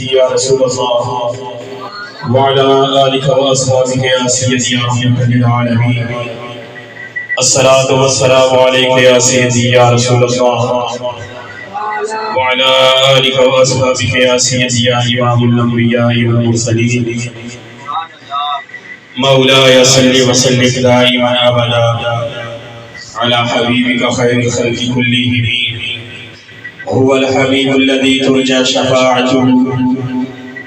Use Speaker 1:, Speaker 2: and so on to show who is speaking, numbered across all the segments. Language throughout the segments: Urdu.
Speaker 1: يا رسول الله وعلى آلك وأصحابك يا سيدي يا رحمة للعالمين. الصلاة والسلام عليك يا سيدي يا رسول الله وعلى آلك وأصحابك يا سيدي يا إمام الأنبياء والمرسلين. مولاي صل وسلم دائما أبدا على حبيبك خير الخلق كلهم. هو الحبيب الذي ترجى شفاعته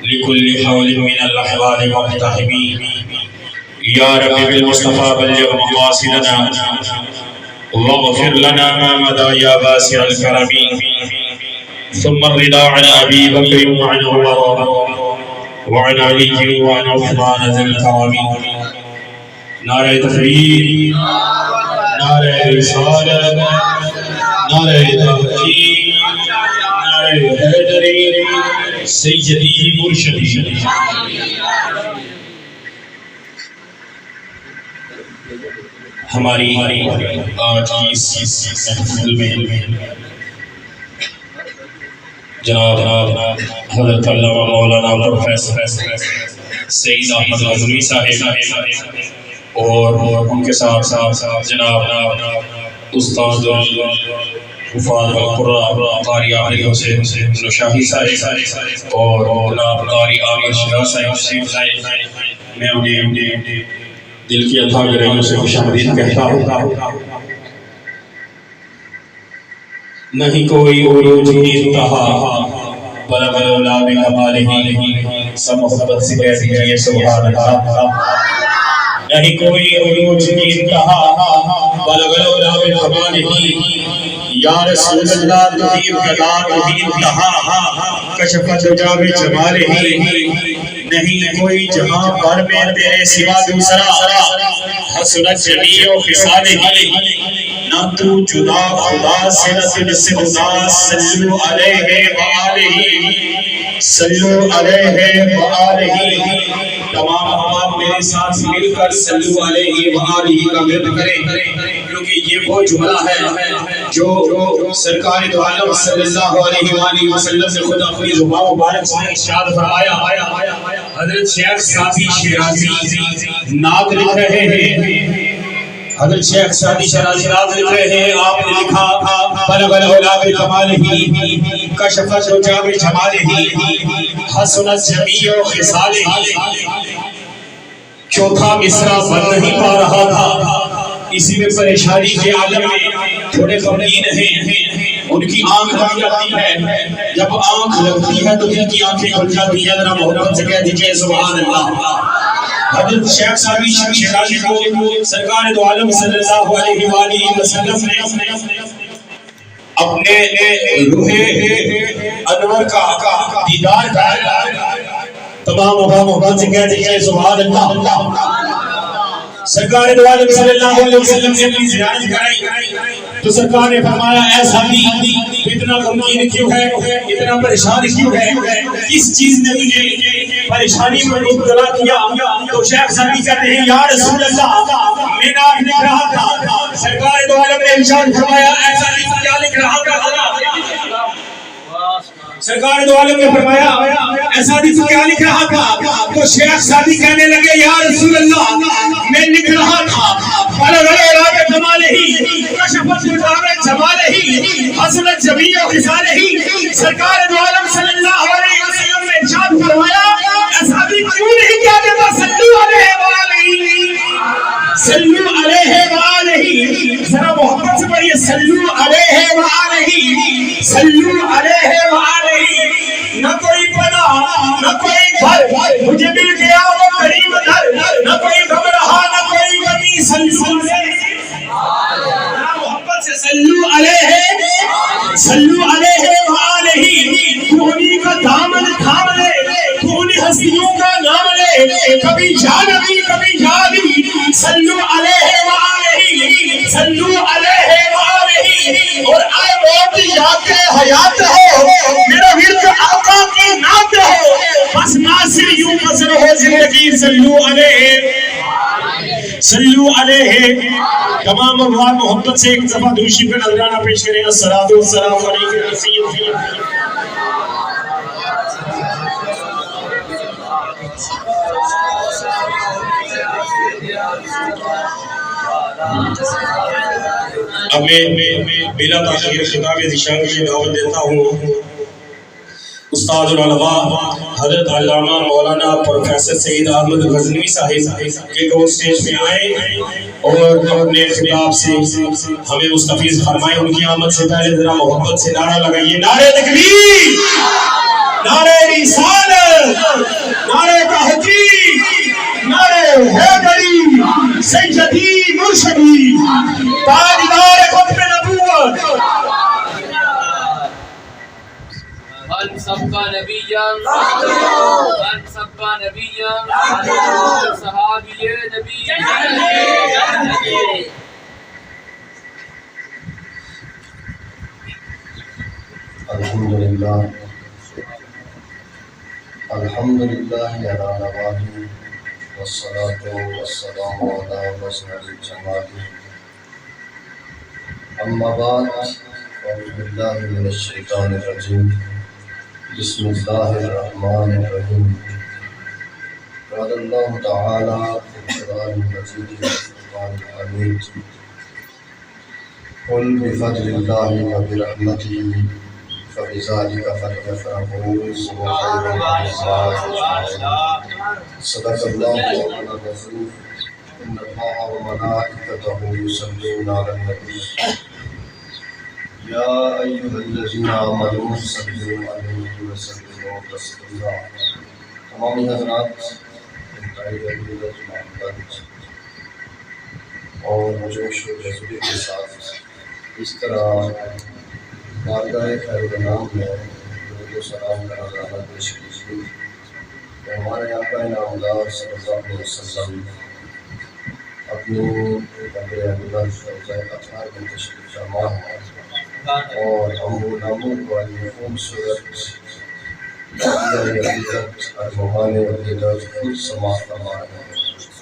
Speaker 1: لكل حول من الأحوال مقتحم. يا رب بالمصطفى بلغ مقاصدنا واغفر لنا ما مضى يا واسع الكرم. ثم الرضا عن أبي بكر وعن عمر وعن علي وعن عثمان ذي الكرم. نعرہ تکبیر، نعرہ رسالت، نعرہ تحقیق، نعرہ حیدری، سیدی مرشدی. ہماری آج کی اس محفل میں جناب حضرت علامہ مولانا پروفیسر سید احمد غزنوی صاحب اور ان کے ساتھ جناب استاد حفاظ القرآن قاری عامر حسین نشاہی صاحب اور جناب قاری عامر شاہ صاحب. میں انہیں دل کی اتھا گرہیوں سے خوش آمدید کہتا ہوں. نہیں کوئی عروج کی انتہا بلغ العلا بکمالہ. سب محبت سے کہہ دیجئے سبحان اللہ. نہیں کوئی عروج کی انتہا بلغ العلا بکمالہ. یا رسول اللہ تحیر قدا تحیر انتہا کشفت دجا بجمالہ. نہیں کوئی جہاں پر میں تیرے سوا دوسرا حسنت جمیع و خصالہ. نہ تو جدا خدا سے نہ تجھ سے خدا. صلو علیہ وآلہ صلو علیہ وآلہ. تمام احباب میرے ساتھ مل کر صلو علیہ وآلہ کا ورد کریں، کیونکہ یہ وہ جملہ ہے جو سرکار دو عالم صلی اللہ علیہ وآلہ وسلم سے خود اپنی زبان مبارک سے ارشاد فرمایا. حضرت شیخ سعدی شیرازی نعت لکھ رہے ہیں. حضرت شیخ سعدی شیرازی نعت لکھ رہے ہیں. آپ نے لکھا بلغ العلا بکمالہ کشفت دجا بجمالہ حسنت جمیع خصالہ. چوتھا مصرع بن نہیں پا رہا تھا، اسی میں پریشانی کے عالم میں تھوڑے غمگین ہیں. ان کی آنکھ لگ جاتی ہے، جب آنکھ لگتی ہے تو دل کی آنکھیں کھل جاتی ہیں. ذرا محبت سے کہہ دیجئے سبحان اللہ. حضرت شیخ سعدی شیرازی کو سرکار دو عالم صلی اللہ علیہ وآلہ وسلم نے اپنے روح انور کا دیدار کرایا. تمام محبت سے کہہ دیجئے سبحان اللہ. سرکار دو عالم صلی اللہ علیہ وسلم نے اپنی زیارت کرائی تو سرکار نے فرمایا اے سعدی اتنا غمگین کیوں ہے، اتنا پریشان کیوں ہے، کس چیز نے مجھے پریشانی میں مبتلا کیا؟ تو شیخ سعدی کہتے ہیں یا رسول اللہ میں نعت لکھ رہا تھا. سرکار دو عالم نے ارشاد فرمایا اے سعدی کیا لکھ رہا تھا؟ سرکار دو عالم نے فرمایا اے سعدی کیا لکھ رہا تھا؟ تو شیخ سعدی کہنے لگے یا رسول اللہ میں لکھ رہا تھا بلغ العلا بکمالہ کشفت دجا بجمالہ حسنت جمیع خصالہ. سرکار دو عالم صلی اللہ علیہ وسلم نے ارشاد فرمایا اے سعدی کیوں نہیں کیا دیتا صلو علیہ وآلہ صلو علیہ وآلہ. ذرا محبت سے پڑھیے صلو علیہ وآلہ صلو علیہ وآلہ. نہ کوئی پناہ نہ کوئی گھر مجھے مل گیا وہ قریب در. نہ کوئی غم رہا نہ کوئی کمی. صلو علیہ محبت سے صلو علیہ وآلہ. تو انہی کا دامن تھام لے، تو انہی ہستیوں کا نام لے. کبھی جانبی کبھی جانی. صلو علیہ وآلہ صلو علیہ وآلہ. اور آئے موت یا کہ حیات ہو میرا ورد آقا کی نعت ہو، بس ناصر یوں بسر ہو زندگی. صلو علیہ صلو علیہ. تمام احباب محبت سے ایک دفعہ درود شریف کا نذرانہ پیش کریں. الصلاۃ والسلام علیکم سیدی اب میں بلا تاخیر خطاب ذیشان کی دعوت دیتا ہوں استاد العلماء حضرت علامہ مولانا پروفیسر سعید احمد غزنوی صاحب کہ وہ اسٹیج پہ آئیں اور اپنے خطاب سے ہمیں مستفیض فرمائیں۔ ان کی آمد سے پہلے ذرا محبت سے نعرہ لگائیے، نعرہ تکبیر، نعرہ رسالت، نعرہ تحقیق، نعرہ حیدری، سیدی مرشدی، تاجدار ختم نبوت،
Speaker 2: من سبقا نبیا من سبقا نبیا صحابی نبی۔
Speaker 3: الحمدللہ الحمدللہ علی نواہی والصلاة والسلام علی مظہر الجمال۔ اما بعد اعوذ باللہ من الشیطان الرجیم، بسم اللہ الرحمن الرحیم۔ قال اللہ تعالی فی القرآن المجید والفرقان الحمید، قل بفضل اللہ وبرحمتہ فبذلک فلیفرحوا هو خیر مما یجمعون۔ صدق اللہ مولانا العظیم۔ ان اللہ وملائکتہ یصلون علی النبی یا ایھا الذین آمنوا صلوا علیہ وسلموا تسلیما۔ تمامی حضرات انتہائی عقیدت، محبت اور جوش و جذبے کے ساتھ اس طرح بارگاہ خیر الانام میں درود و سلام کا نذرانہ پیش کیجیے کہ ہمارے آقا نامدار صلی اللہ علیہ وسلم اپنی قبر انور روضہ اطہار میں تشریف فرما ہے اور ہم وہ ناموں کو خوبصورت عقیدت ارمان عقیدت خود سماعت فرما رہے ہیں۔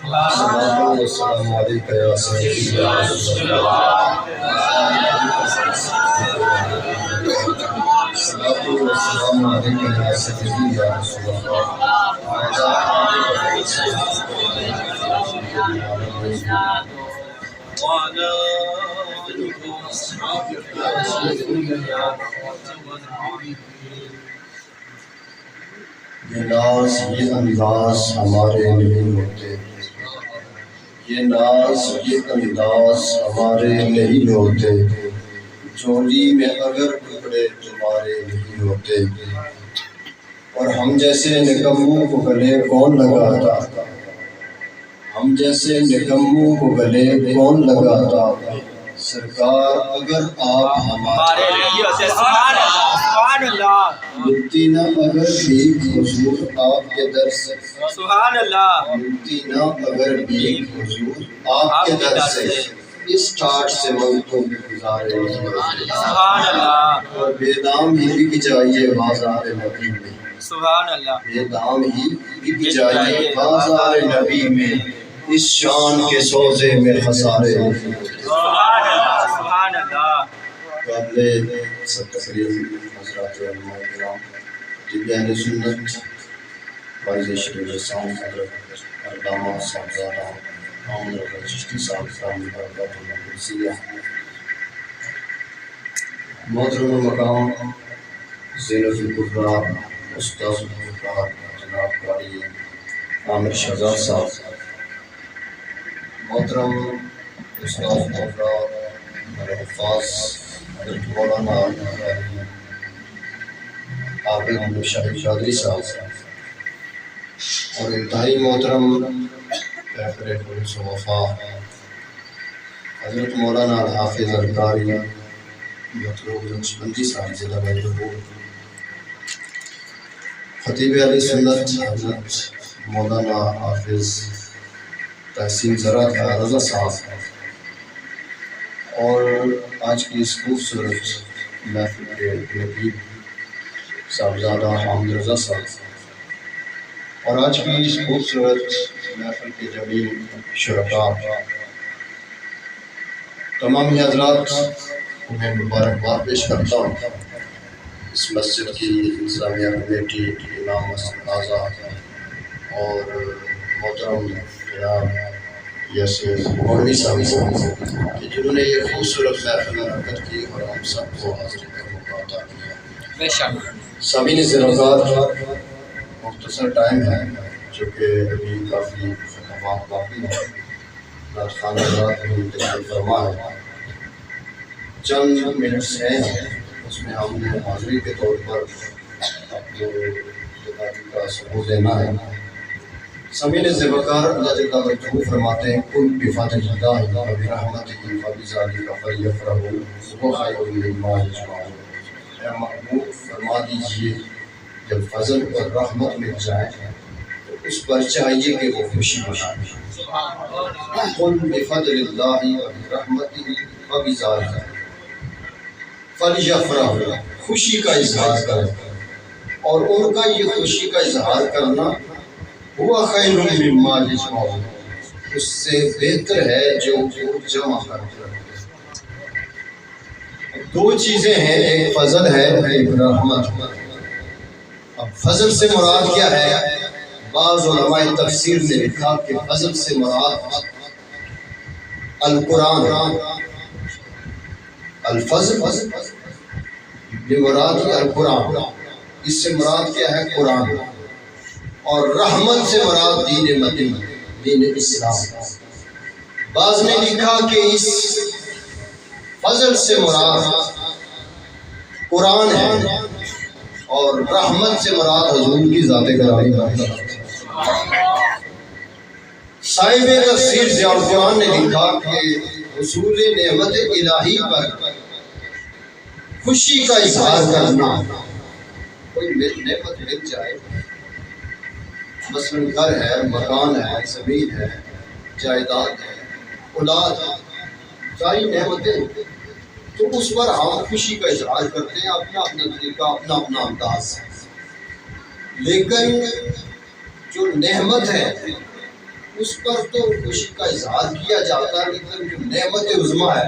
Speaker 3: الصلاۃ والسلام علیک یا سیدی یا رسول اللہ، الصلاۃ والسلام علیک یا سیدی یا رسول اللہ، یہ ناز یہ انداز ہمارے نہیں ہوتے، یہ ناز یہ انداز ہمارے نہیں ہوتے، چولی میں اگر ٹکڑے تمہارے نہیں ہوتے، اور ہم جیسے نکموں کو گلے کون لگاتا، ہم جیسے نکموں کو گلے کون لگاتا، سرکار اگر آپ ہمارے ملتی نہ اگر بھیک حضور آپ کے در سے، ملتی نہ اگر بھیک حضور آپ کے در سے، اس ٹاٹ سے وقتوں کے گزارے نہیں ہوتے، اور بے دام ہی بک جائیے بازار نبی میں، بے دام ہی بک جائیے بازار نبی میں، اس شان کے سوزے میں خسارے نہیں ہوتے۔ قابل سب تقریر حضرات علماء کرام، طب اہل سنت واعظ شریف رسان حضرت علامہ صاحبزادہ محمد رضا چشتی صاحب کی برکات القدسیہ، محترم مقام زینت الکبریٰ استاذ الفقار جناب قاری عامر شہزاد صاحب، محترم استاذ الفقار الحفاظ حضرت مولانا عابد احمد شاہد چودھری صاحب، اور انتہائی محترم پیپر پولیس وفا حضرت مولانا الحافظ القاری مطلوب نقشبندی صاحب ضلع مہربون، خطیب اہل سنت حضرت مولانا حافظ تحسین زراعت رضا صاحب، اور آج کی اس خوبصورت محفل کے نقیب صاحبزادہ حامد رضا صاحب، اور آج کی اس خوبصورت محفل کے جمیع شرکاء، تمام حضرات انہیں مبارکباد پیش کرتا ہوں۔ اس مسجد کی انتظامیہ کمیٹی امام مسجد اعظم اور محترم جناب جیسے مولوی صاحب کہ جنہوں نے یہ خوبصورت محفل منعقد کی اور ہم سب کو حاضری کا موقع عطا کیا۔
Speaker 2: بے شک
Speaker 3: سامعین زرزار، مختصر ٹائم ہے چونکہ ابھی کافی خدمات باقی ہیں، رات خانہ رات میں تشریف فرما ہے، چند منٹس ہیں اس میں ہم نے حاضری کے طور پر اپنے خطابی کا ثبوت دینا ہے۔ سامعین زرزار، اللہ جل وعلا فرماتے ہیں کل بفضل اللہ وبرحمتہ فبذلک فلیفرحوا هو خیر مما یجمعون۔ اے محبوب فرما دیجئے جب فضل اور رحمت مل جائے تو اس پر چاہیے کہ وہ خوشی منائے۔ قل بفضل اللہ وبرحمتہ فبذلک فلیفرحوا، خوشی کا اظہار کریں، اور ان کا یہ خوشی کا اظہار کرنا ہوا خیر مما یجمعون، اس سے بہتر ہے جو وہ جمع کرتے ہیں۔ دو چیزیں ہیں، ایک فضل ہے ایک رحمت۔ اب فضل سے مراد کیا ہے؟ بعض علماء تفسیر نے لکھا کہ فضل سے مراد القرآن، الفضل یہ مراد ہے القرآن، اس سے مراد کیا ہے؟ قرآن۔ اور رحمت سے مراد دین مدنی، دین اسلام۔ بعض نے لکھا کہ اس فضل سے مراد قرآن ہے اور رحمت سے مراد حضور کی ذات گرامی۔ صاحب تفسیر ضیاء القرآن نے لکھا کہ حصول نعمت الہی پر خوشی کا اظہار کرنا، کوئی نعمت مل جائے، مثلاً گھر ہے، مکان ہے، زمین ہے، جائیداد ہے، اولاد ہے، ساری نعمتیں، تو اس پر ہم خوشی کا اظہار کرتے ہیں، اپنا اپنا طریقہ، اپنا اپنا انداز۔ لیکن جو نعمت ہے اس پر تو خوشی کا اظہار کیا جاتا ہے، لیکن جو نعمت عظمیٰ ہے،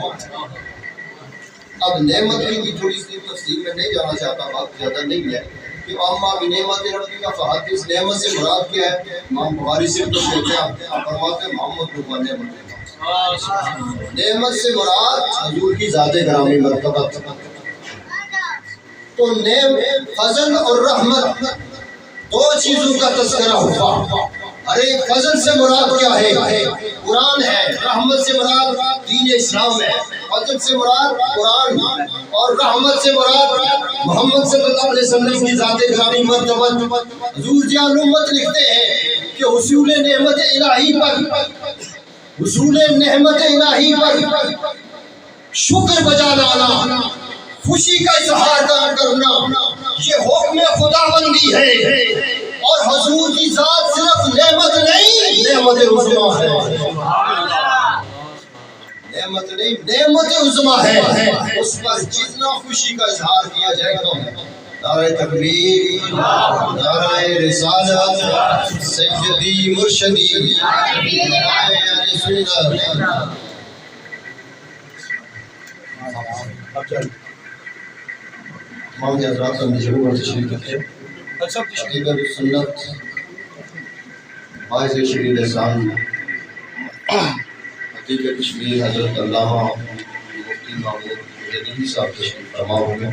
Speaker 3: اب نعمت کی بھی تھوڑی سی تفصیل میں نہیں جانا چاہتا، بات زیادہ نہیں ہے کہ اما بنعمت ربک فحدث، نعمت سے مراد کیا ہے؟ امام بخاری سے تو کہتے ہیں، آپ فرماتے ہیں محمد رب نعمت، نعمت سے مراد حضور کی ذات گرامی مرتبت۔ تو فضل اور رحمت دو چیزوں کا تذکرہ ہوا۔ ارے فضل سے مراد کیا ہے؟ قرآن ہے۔ رحمت سے مراد دین اسلام ہے۔ فضل سے مراد قرآن اور رحمت سے مراد محمد صلی اللہ علیہ وسلم کی ذات گرامی مرتبت۔ حضور ضیاء الامت لکھتے ہیں کہ حصول نعمت الہی پر، حصول نعمت الہی پر شکر بجا لانا، خوشی کا اظہار کرنا، یہ حکم خدا بندی ہے۔ اور حضور کی ذات صرف نعمت نہیں، نعمت عظمیٰ ہے، نعمت نہیں، نعمت عظمیٰ ہے۔ اس پر جتنا خوشی کا اظہار کیا جائے گا، نعرہ تکبیر، نعرہ رسالت، سیدی مرشدی، نعرہ اہل سنت۔ امام حضرات کا مجبور تشریف رکھے، حقیقت سنت باعث شریر احسان، حقیقت کشمیر حضرت علامہ مفتی محمود جدیدی صاحب تشریف فرما ہوئے۔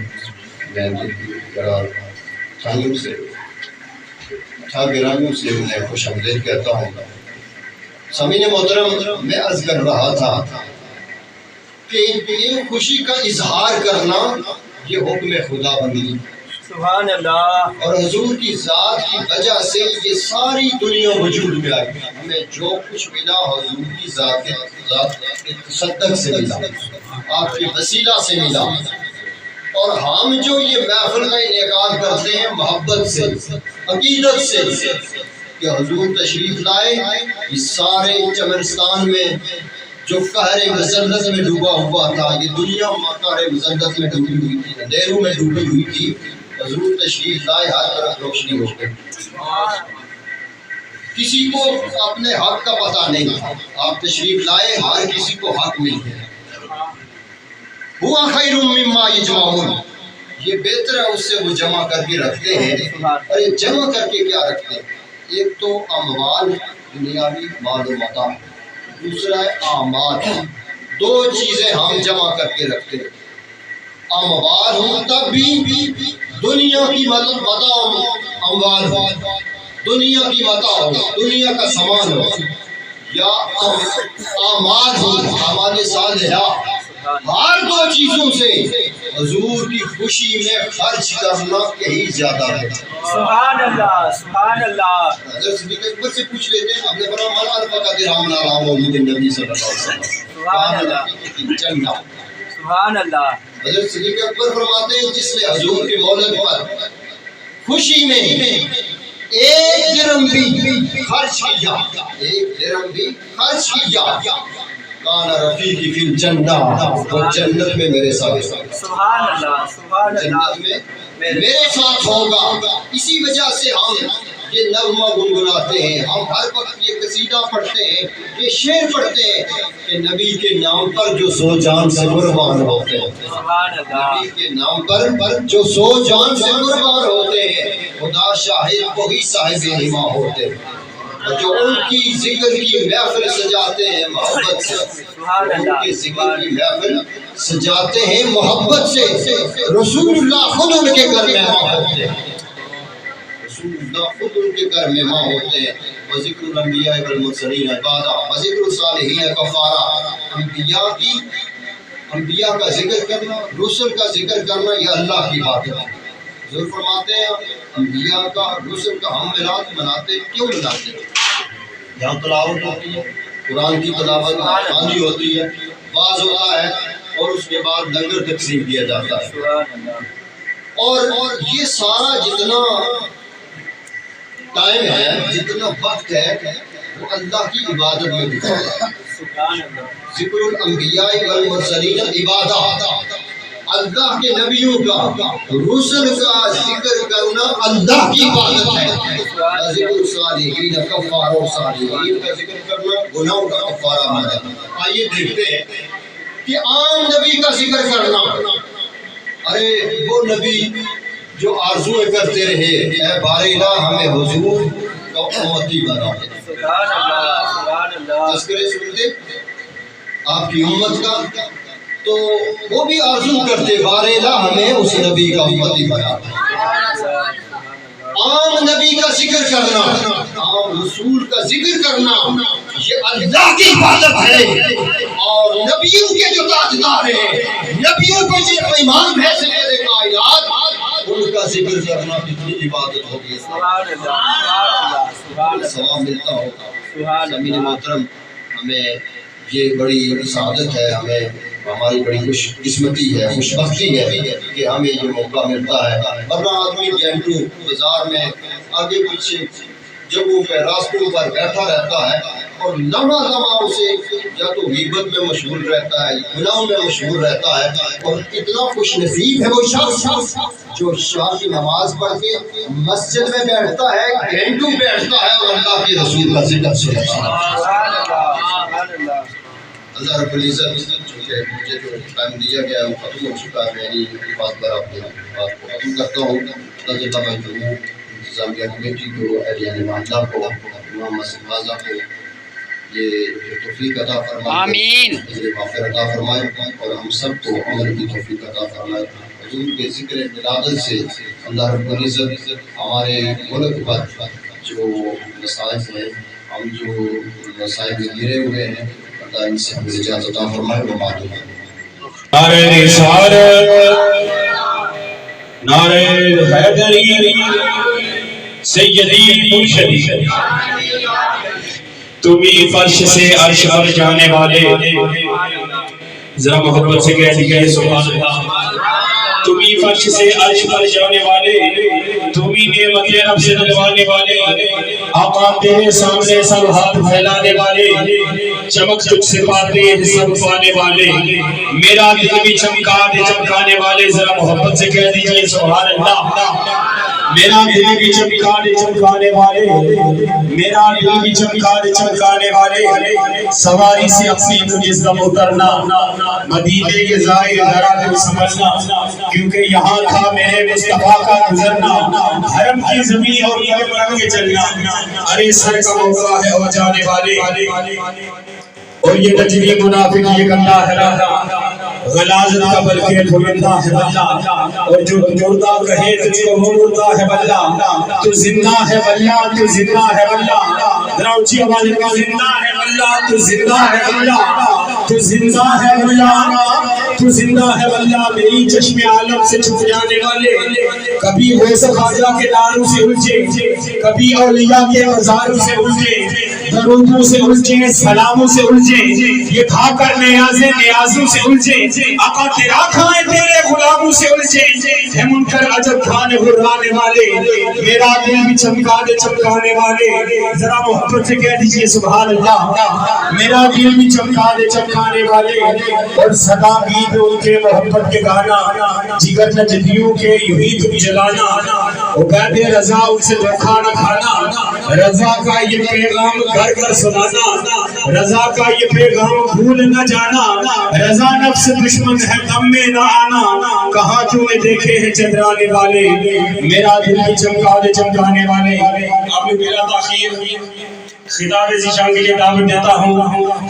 Speaker 3: میں دل کی گرانیوں سے انہیں خوش آمدید کہتا ہوں۔ سامعین محترم، میں عرض کر رہا تھا کہ ان خوشی کا اظہار کرنا یہ حکم خدا بندی،
Speaker 2: سبحان اللہ،
Speaker 3: اور حضور کی ذات کی وجہ سے یہ ساری دنیا وجود میں آئی۔ ہمیں جو کچھ ملا حضور کی ذات کے تصدق سے ملا، آپ کے وسیلہ سے ملا۔ اور ہم جو یہ محفل کا انعقاد کرتے ہیں محبت سے، عقیدت سے کہ حضور تشریف لائے، اس سارے چمرستان میں جو قہر مذلت میں ڈوبا ہوا تھا، یہ دنیا قہر مذلت میں ڈوبی ہوئی تھی، اندھیروں میں ڈوبی ہوئی تھی، حضور تشریف لائے، ہر طرف روشنی ہو گئی۔ کسی کو اپنے حق کا پتہ نہیں تھا، آپ تشریف لائے، ہر کسی کو حق مل گیا۔ ہوا خیر مما یجمعون، یہ بہتر ہے اس سے وہ جمع کر کے رکھتے ہیں۔ اور یہ جمع کر کے کیا رکھتے ہیں؟ ایک تو اموال، دنیاوی مال و متاع، دوسرا ہے آماد. دو چیزیں ہم جمع کر کے رکھتے ہیں. اموال ہوں تب بھی دنیا کی متاع اموال ہو, دنیا کی متاع ہو, دنیا کا سامان ہو, یا آماد ہو, اعمال صالحہ. ہر دو چیزوں سے حضور کی خوشی میں خرچ کرنا کہیں زیادہ ہے.
Speaker 2: سبحان اللہ سبحان اللہ.
Speaker 3: حضرت صدیق اکبر سے پوچھ لیتے ہیں, آپ نے فرمایا من انفق درہم علی مولود النبی صلی اللہ علیہ وسلم
Speaker 2: سبحان اللہ
Speaker 3: جنہ.
Speaker 2: سبحان اللہ.
Speaker 3: حضرت صدیق اکبر فرماتے ہیں جس نے حضور کے مولد پر خوشی میں ایک درہم بھی خرچ کیا, ایک درہم بھی خرچ کیا, کان رفیقی فی الجنہ, وہ جنت میں میرے ساتھ,
Speaker 2: سبحان اللہ سبحان اللہ.
Speaker 3: جنت میں میرے ساتھ ہوگا. اسی وجہ سے ہم یہ نغمہ گنگناتے ہیں, ہم ہر وقت یہ قصیدہ پڑھتے ہیں, یہ شعر پڑھتے ہیں کہ نبی کے نام پر جو سو جان سے قربان ہوتے ہیں,
Speaker 2: سبحان اللہ.
Speaker 3: نبی کے نام پر جو سو جان سے قربان ہوتے ہیں, خدا شاہد وہی صاحب ایمان ہوتے ہیں. اور جو ان کی ذکر کی محفل سجاتے ہیں محبت سے, ان کے ذکر کی محفل سجاتے ہیں محبت سے, رسول اللہ خود ان کے گھر مہمان ہوتے ہیں, رسول اللہ خود ان کے گھر مہمان ہوتے ہیں. وذکر الانبیاء والمرسلین عبادہ وذکر الصالحین کفارہ. انبیاء کا ذکر کرنا, رسل کا ذکر کرنا, یہ اللہ کی بات ہے. حضور فرماتے ہیں انبیاء کا رسل کا ہم میلاد مناتے, کیوں مناتے ہیں؟ یہاں تلاوت ہوتی ہے, قرآن کی تلاوت آسانی ہوتی ہے, واز ہوتا ہے, اور اس کے بعد لنگر تقسیم کیا جاتا ہے. اور یہ سارا جتنا ٹائم ہے, جتنا وقت ہے, وہ اللہ کی عبادت میں گزرتا ہے. ذکر الانبیاء والمرسلین عبادہ, اللہ کے نبیوں کا رسل کا ذکر کرنا اللہ کی عبادت ہے. ذکر الصالحین کفارہ, صالحین کا ذکر کرنا گناہوں کا کفارہ مانا. آئیے دیکھتے ہیں کہ عام نبی کا ذکر کرنا. ارے وہ نبی جو آرزویں کرتے رہے, اے بارے الہ ہمیں حضور کا امتی بنا دے.
Speaker 2: سبحان اللہ سبحان اللہ.
Speaker 3: تذکرے سنتے آپ کی امت کا, تو وہ بھی آرزو کرتے بارے الہ ہمیں اس نبی کا امتی بنا دے. عام نبی کا ذکر کرنا, عام رسول کا ذکر کرنا, یہ اللہ کی عبادت ہے. اور نبیوں کے جو تاجدار ہیں, نبیوں کو جو امام فیصلے دے کائنات, ان کا ذکر کرنا کتنی عبادت ہوگی.
Speaker 2: سبحان اللہ سبحان اللہ.
Speaker 3: ثواب ملتا ہوگا. زمین محترم, ہمیں یہ بڑی سعادت ہے, ہمیں ہماری بڑی خوش قسمتی ہے, خوش بختی ہے کہ ہمیں یہ موقع ملتا ہے. ورنہ آدمی گھنٹوں بازار میں آگے پیچھے جگہوں پہ راستوں پر بیٹھا رہتا ہے, اور لمحہ لمحہ اسے یا تو غیبت میں مشغول رہتا ہے, گناہوں میں مشغول رہتا ہے. اور اتنا خوش نصیب ہے وہ شخص جو شام کی نماز پڑھ کے مسجد میں بیٹھتا ہے, گھنٹوں بیٹھتا ہے, اور اللہ کے رسول کا ذکر سنتا ہے. اللہ رب العزت, چونکہ مجھے جو ٹائم دیا گیا ہے وہ ختم ہو چکا ہے, میں یہ بات پر آپ بات کو ختم کرتا ہوں. اللہ تعالیٰ میں انتظامیہ کمیٹی کو, اہلیہ محلہ کو, امام مسجد خاصہ کو یہ توفیق عطا فرمائے, آمین, غفر عطا فرمائے, اور ہم سب کو عمل کی توفیق عطا فرمائے. حضور کے ذکر ولادت سے اللہ رب العزت ہمارے ملک پر جو مسائل ہیں, ہم جو مسائل میں گرے ہوئے ہیں, اللہ ان سے ہمیں نجات عطا فرمائے. وہ معلوم ہے
Speaker 1: نعرہ رسالت, نعرہ حیدری, سیدی مرشدی, تمہیں فرش سے عرش پر جانے والے, ذرا محبت سے کہہ دیجئے سبحان اللہ. تمہیں فرش سے عرش پر جانے والے, تمہیں نعمت رب سے دلوانے والے, آقا تیرے سامنے سب ہاتھ پھیلانے والے, چمک تجھ سے پاتے سب پانے والے, میرا دل بھی چمکا دے چمکانے والے. ذرا محبت سے کہہ دیجئے سبحان اللہ. میرا دل بھی چمکا دے چمکانے والے, میرا دل بھی چمکا دے چمکانے والے. سواری سے اپنی مجزم اترنا, مدینے کے ظاہر ذرا دل سمجھنا, کیونکہ یہاں تھا میرے مصطفیٰ کا گزرنا. حرم کی زمین اور قدم رکھ کے چلنا, ارے سر کا موقع ہے ہو جانے والے. اور یہ نجمی منافق یہ گندا ہے بندہ، غلاظت کا بلکہ دھوندہ ہے بندہ، اور جو مردہ کہے تجھ کو وہ مردہ ہے بندہ، تو زندہ ہے بندہ، تو زندہ ہے بندہ، ذرا اونچی آواز میں زندہ ہے بندہ، تو زندہ ہے بندہ، تو زندہ ہے بندہ، تو زندہ ہے بندہ، میری چشم عالم سے چھپ جانے والے، کبھی غوث خواجہ کے داروں سے الجھے، کبھی اولیاء کے مزاروں سے الجھے، درودوں سے الجھے، سلاموں سے الجھے، یہ کھا کر نیازیں نیازوں سے الجھے، آقا تیرا کھائے تیرے غلاموں سے الجھے، ہے منکر عجب کھانے غرانے والے، میرا دل بھی چمکا دے چمکانے والے، ذرا محبت سے کہہ دیجئے سبحان اللہ، میرا دل بھی چمکا دے چمکانے والے، اور صدا گیت ان کے محبت کے گانا، جگر نجدیوں کے یوں ہی تم جلانا، عقید رضا ان سے دھوکہ نہ کھانا، رضا کا یہ پیغام گھر گھر سنانا، رضا کا یہ پیغام بھول نہ جانا، رضا نفس دشمن ہے غم میں نہ آنا، کہاں تمہیں دیکھے ہیں چندرانے والے، میرا دل بھی چمکا دے چمکانے والے۔ آپ نے بلا تاخیر خطاب ذیشان کے لیے دعوت دیتا ہوں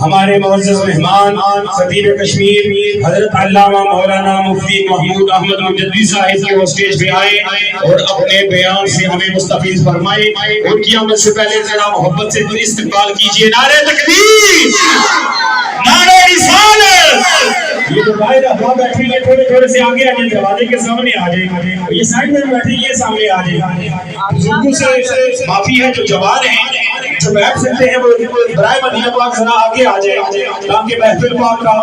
Speaker 1: ہمارے معزز مہمان خطیب کشمیر حضرت علامہ مولانا مفتی محمود احمد مجددی صاحب کے وہ اسٹیج پہ آئے اور اپنے بیان سے ہمیں مستفیض فرمائے۔ ان کی آمد سے پہلے ذرا محبت سے استقبال کیجئے، نعرہ تکبیر، نعرہ رسالت۔ یہ جو باہر افراد بیٹھیں گے تھوڑے تھوڑے سے آگے آجائیں، دروازے کے سامنے آجائیں، یہ سائڈ میں بیٹھیں یہ سامنے آجائیں۔ بزرگوں سے معافی ہے جو جوان ہیں جو بیٹھ سکتے ہیں وہ برائے مدینہ پاک ذرا آگے آجائیں تاکہ محفل پاک کا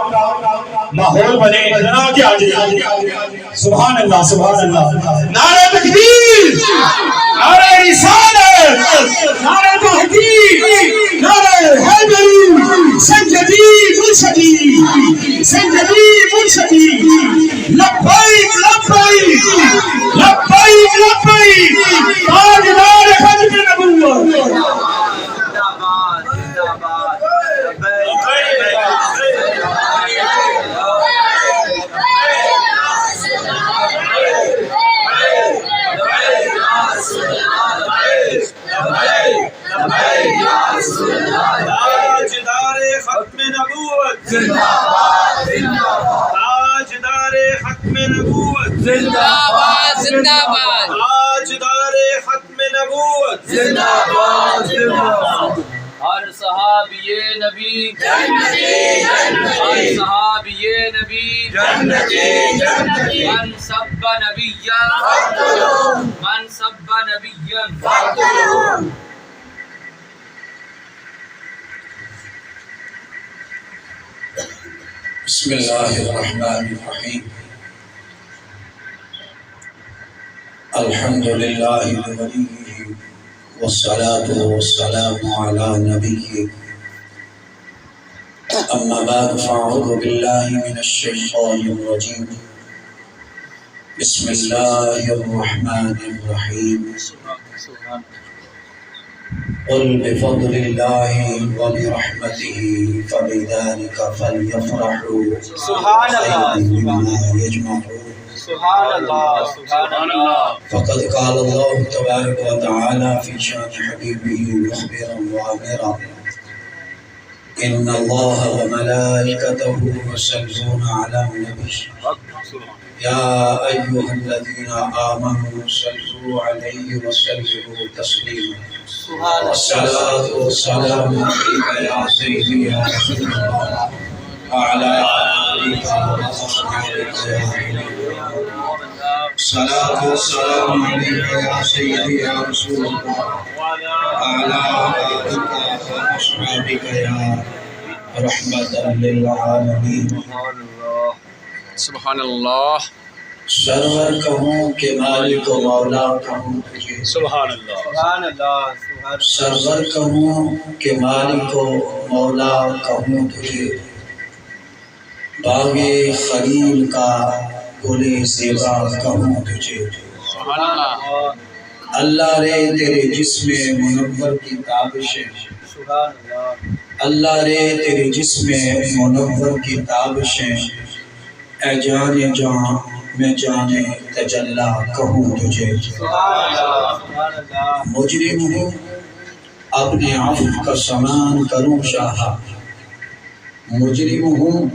Speaker 1: ماحول بنے، ذرا آگے آجائیں۔ سبحان اللہ سبحان اللہ، نعرہ تکبیر، نعرہ رسالت، نعرہ تحقیق، نعرہ حیدری، سیدی مرشدی، سیدی مرشدی، لبیک لبیک لبیک لبیک، تاجدار ختم نبوت۔
Speaker 2: ہر صحابی نبی ہر صحابی نبی من سب نبیا من سب نبیا۔
Speaker 1: بسم اللہ الرحمن الرحیم، الحمدللہ لولیہ والصلاة والسلام علی نبیہ، اما بعد فاعوذ باللہ من الشیطان الرجیم، بسم اللہ الرحمن الرحیم، قل بفضل اللہ وبرحمتہ فبذلک فلیفرحوا
Speaker 2: سبحان اللہ،
Speaker 1: خیر مما یجمعون۔
Speaker 2: سبحان اللہ سبحان اللہ۔
Speaker 1: فقد قال اللہ تبارک و تعالی فی شان حبیبہ مخبرا وآمرا، ان اللہ وملائکتہ یصلون علی النبی یا ایھا الذین آمنوا صلوا علیہ وسلموا تسلیما، والصلاة والسلام علیک یا سیدی یا رسول اللہ وعلی آلک وصحبہ الصلاة والسلام علیک یا سیدی یا رسول اللہ وعلی آلک وصحبہ یا رحمۃ للعالمین۔
Speaker 2: سبحان اللہ
Speaker 1: سرور کہوں کہ مالک و مولا کہوں تجھے،
Speaker 2: سبحان اللہ سبحان اللہ۔
Speaker 1: سرور کہوں کہ مالک و مولا کہوں تجھے، باغ خلیل کا گل زیبا کہوں تجھے،
Speaker 2: سبحان اللہ۔
Speaker 1: اللہ رے تیرے جسم منور کی تابشیں،
Speaker 2: سبحان اللہ۔
Speaker 1: اللہ رے تیرے جسم منور کی تابشیں، اے جان جان میں جانے تجلا کہوں تجھے،
Speaker 2: سبحان اللہ سبحان اللہ۔
Speaker 1: مجرم ہوں اپنے عفو کا سامان کروں شاہا،
Speaker 4: مجرم ہوں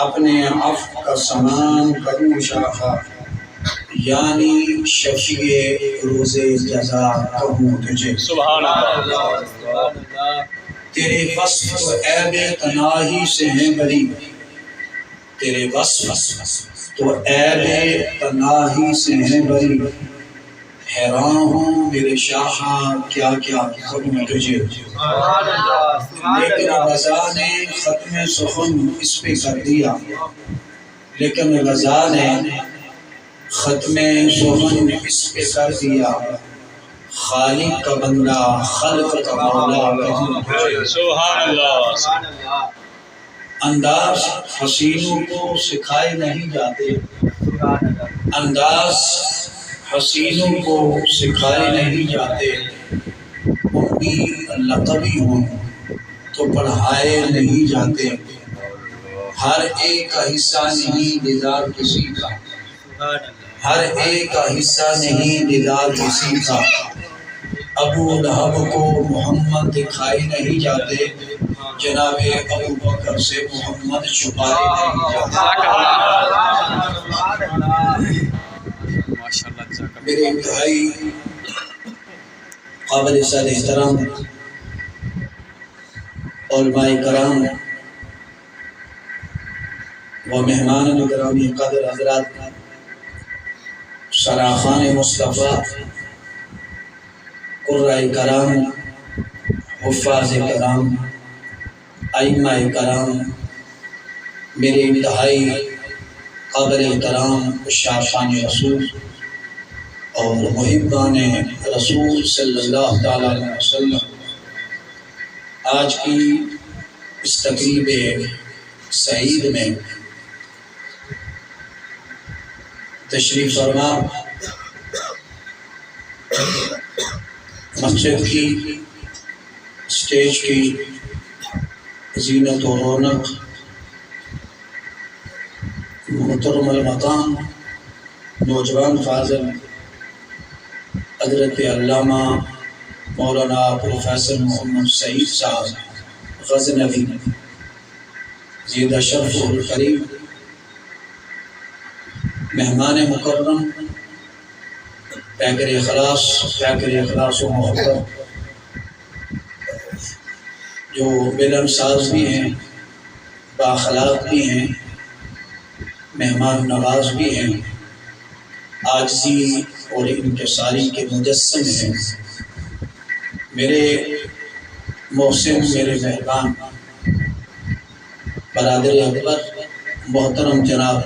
Speaker 4: اپنے عفو کا سامان کروں شاخا، یعنی شفیع روز جزا کہوں تجھے۔
Speaker 1: سبحان اللہ۔
Speaker 2: سبحان اللہ۔
Speaker 4: تیرے وصف تو عیب تناہی سے ہیں بری، تیرے وصف تو عیب تناہی سے ہیں بری، حیران ہوں میرے شاہاں کیا کیا کروں تجھے۔
Speaker 2: سبحان اللہ۔ سبحان
Speaker 4: لیکن
Speaker 2: اللہ۔
Speaker 4: رضا نے ختم سخن اس پہ کر دیا، لیکن رضا نے ختم سخن اس پہ کر دیا، خالق کا بندہ خلق کا مولا کہوں تجھے۔
Speaker 1: سبحان اللہ۔
Speaker 2: سبحان اللہ۔
Speaker 4: انداز حسینوں کو سکھائے نہیں جاتے،
Speaker 2: سبحان اللہ۔
Speaker 4: انداز حسینوں کو سکھائے نہیں جاتے، امی لقبی ہوں تو پڑھائے نہیں جاتے، ہر ایک کا حصہ نہیں دیدار کسی کا،
Speaker 2: سبحان اللہ۔
Speaker 4: ہر ایک کا حصہ نہیں دیدار کسی کا، ابو لہب کو محمد دکھائے نہیں جاتے، جناب ابو بکر سے محمد چھپائے نہیں جاتے۔
Speaker 2: سبحان اللہ۔
Speaker 4: میرے انتہائی قابل صد احترام علماء کرام و مہمان گرامی قدر حضرات، سراخان مصطفیٰ، قرۂ کرام، حفاظ کرام، ائمہ کرام، میرے انتہائی قابل احترام شارفان رسول اور محبان رسول صلی اللہ تعالیٰ علیہ وسلم، آج کی اس تقریب سعید میں تشریف فرما مسجد کی اسٹیج کی زینت و رونق محترم المقام نوجوان فاضل حضرت علامہ مولانا پروفیسر محمد سعید صاحب غزنوی زیدہ شرف القریب، مہمان مکرم، پیکر اخلاص و محبت، جو ملنساز بھی ہیں، بااخلاق بھی ہیں، مہمان نواز بھی ہیں، عاجزی اور انکساری کے مجسم ہیں، میرے محسن، میرے مہربان برادر اکبر محترم جناب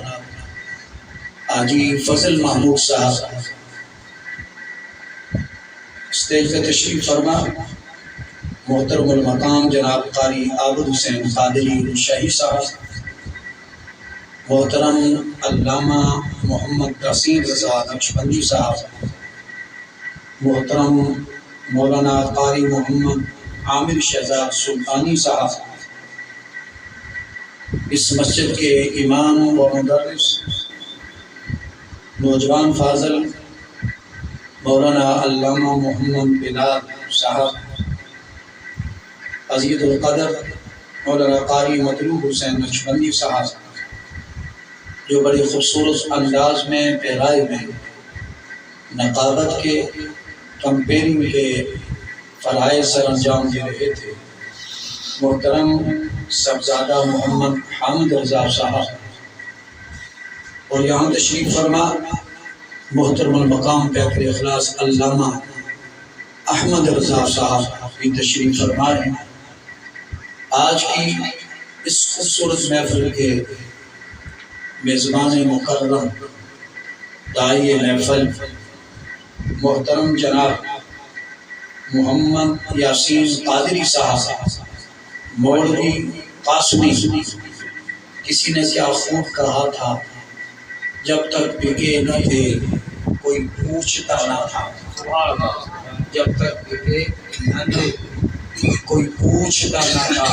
Speaker 4: حاجی فضل محمود صاحب، اسٹیج پہ تشریف فرما محترم المقام جناب قاری عابد حسین قادری شاہی صاحب، محترم علامہ محمد تحسین رضا نقشبندی صاحب، محترم مولانا قاری محمد عامر شہزاد سلطانی صاحب، اس مسجد کے امام و مدرس نوجوان فاضل مولانا علامہ محمد بلال صاحب، عزیز القدر مولانا قاری مطلوب حسین نقشبندی صاحب، جو بڑی خوبصورت انداز میں پہرائے میں نقابت کے کمپیننگ کے فرائض سر انجام دے رہے تھے، محترم صاحبزادہ محمد حامد رضا صاحب، اور یہاں تشریف فرما محترم المقام پیکر اخلاص علامہ احمد رضا صاحب بھی تشریف فرما ہیں۔ آج کی اس خوبصورت محفل کے میزبان مکرم داعی محفل محترم جناب محمد یاسین قادری صاحب مولوی قاسمی، کسی نے کیا خوب کہا تھا، جب تک بکے نہ تھے کوئی پوچھتا نہ تھا، جب تک بکے نہ تھے کوئی پوچھتا نہ تھا،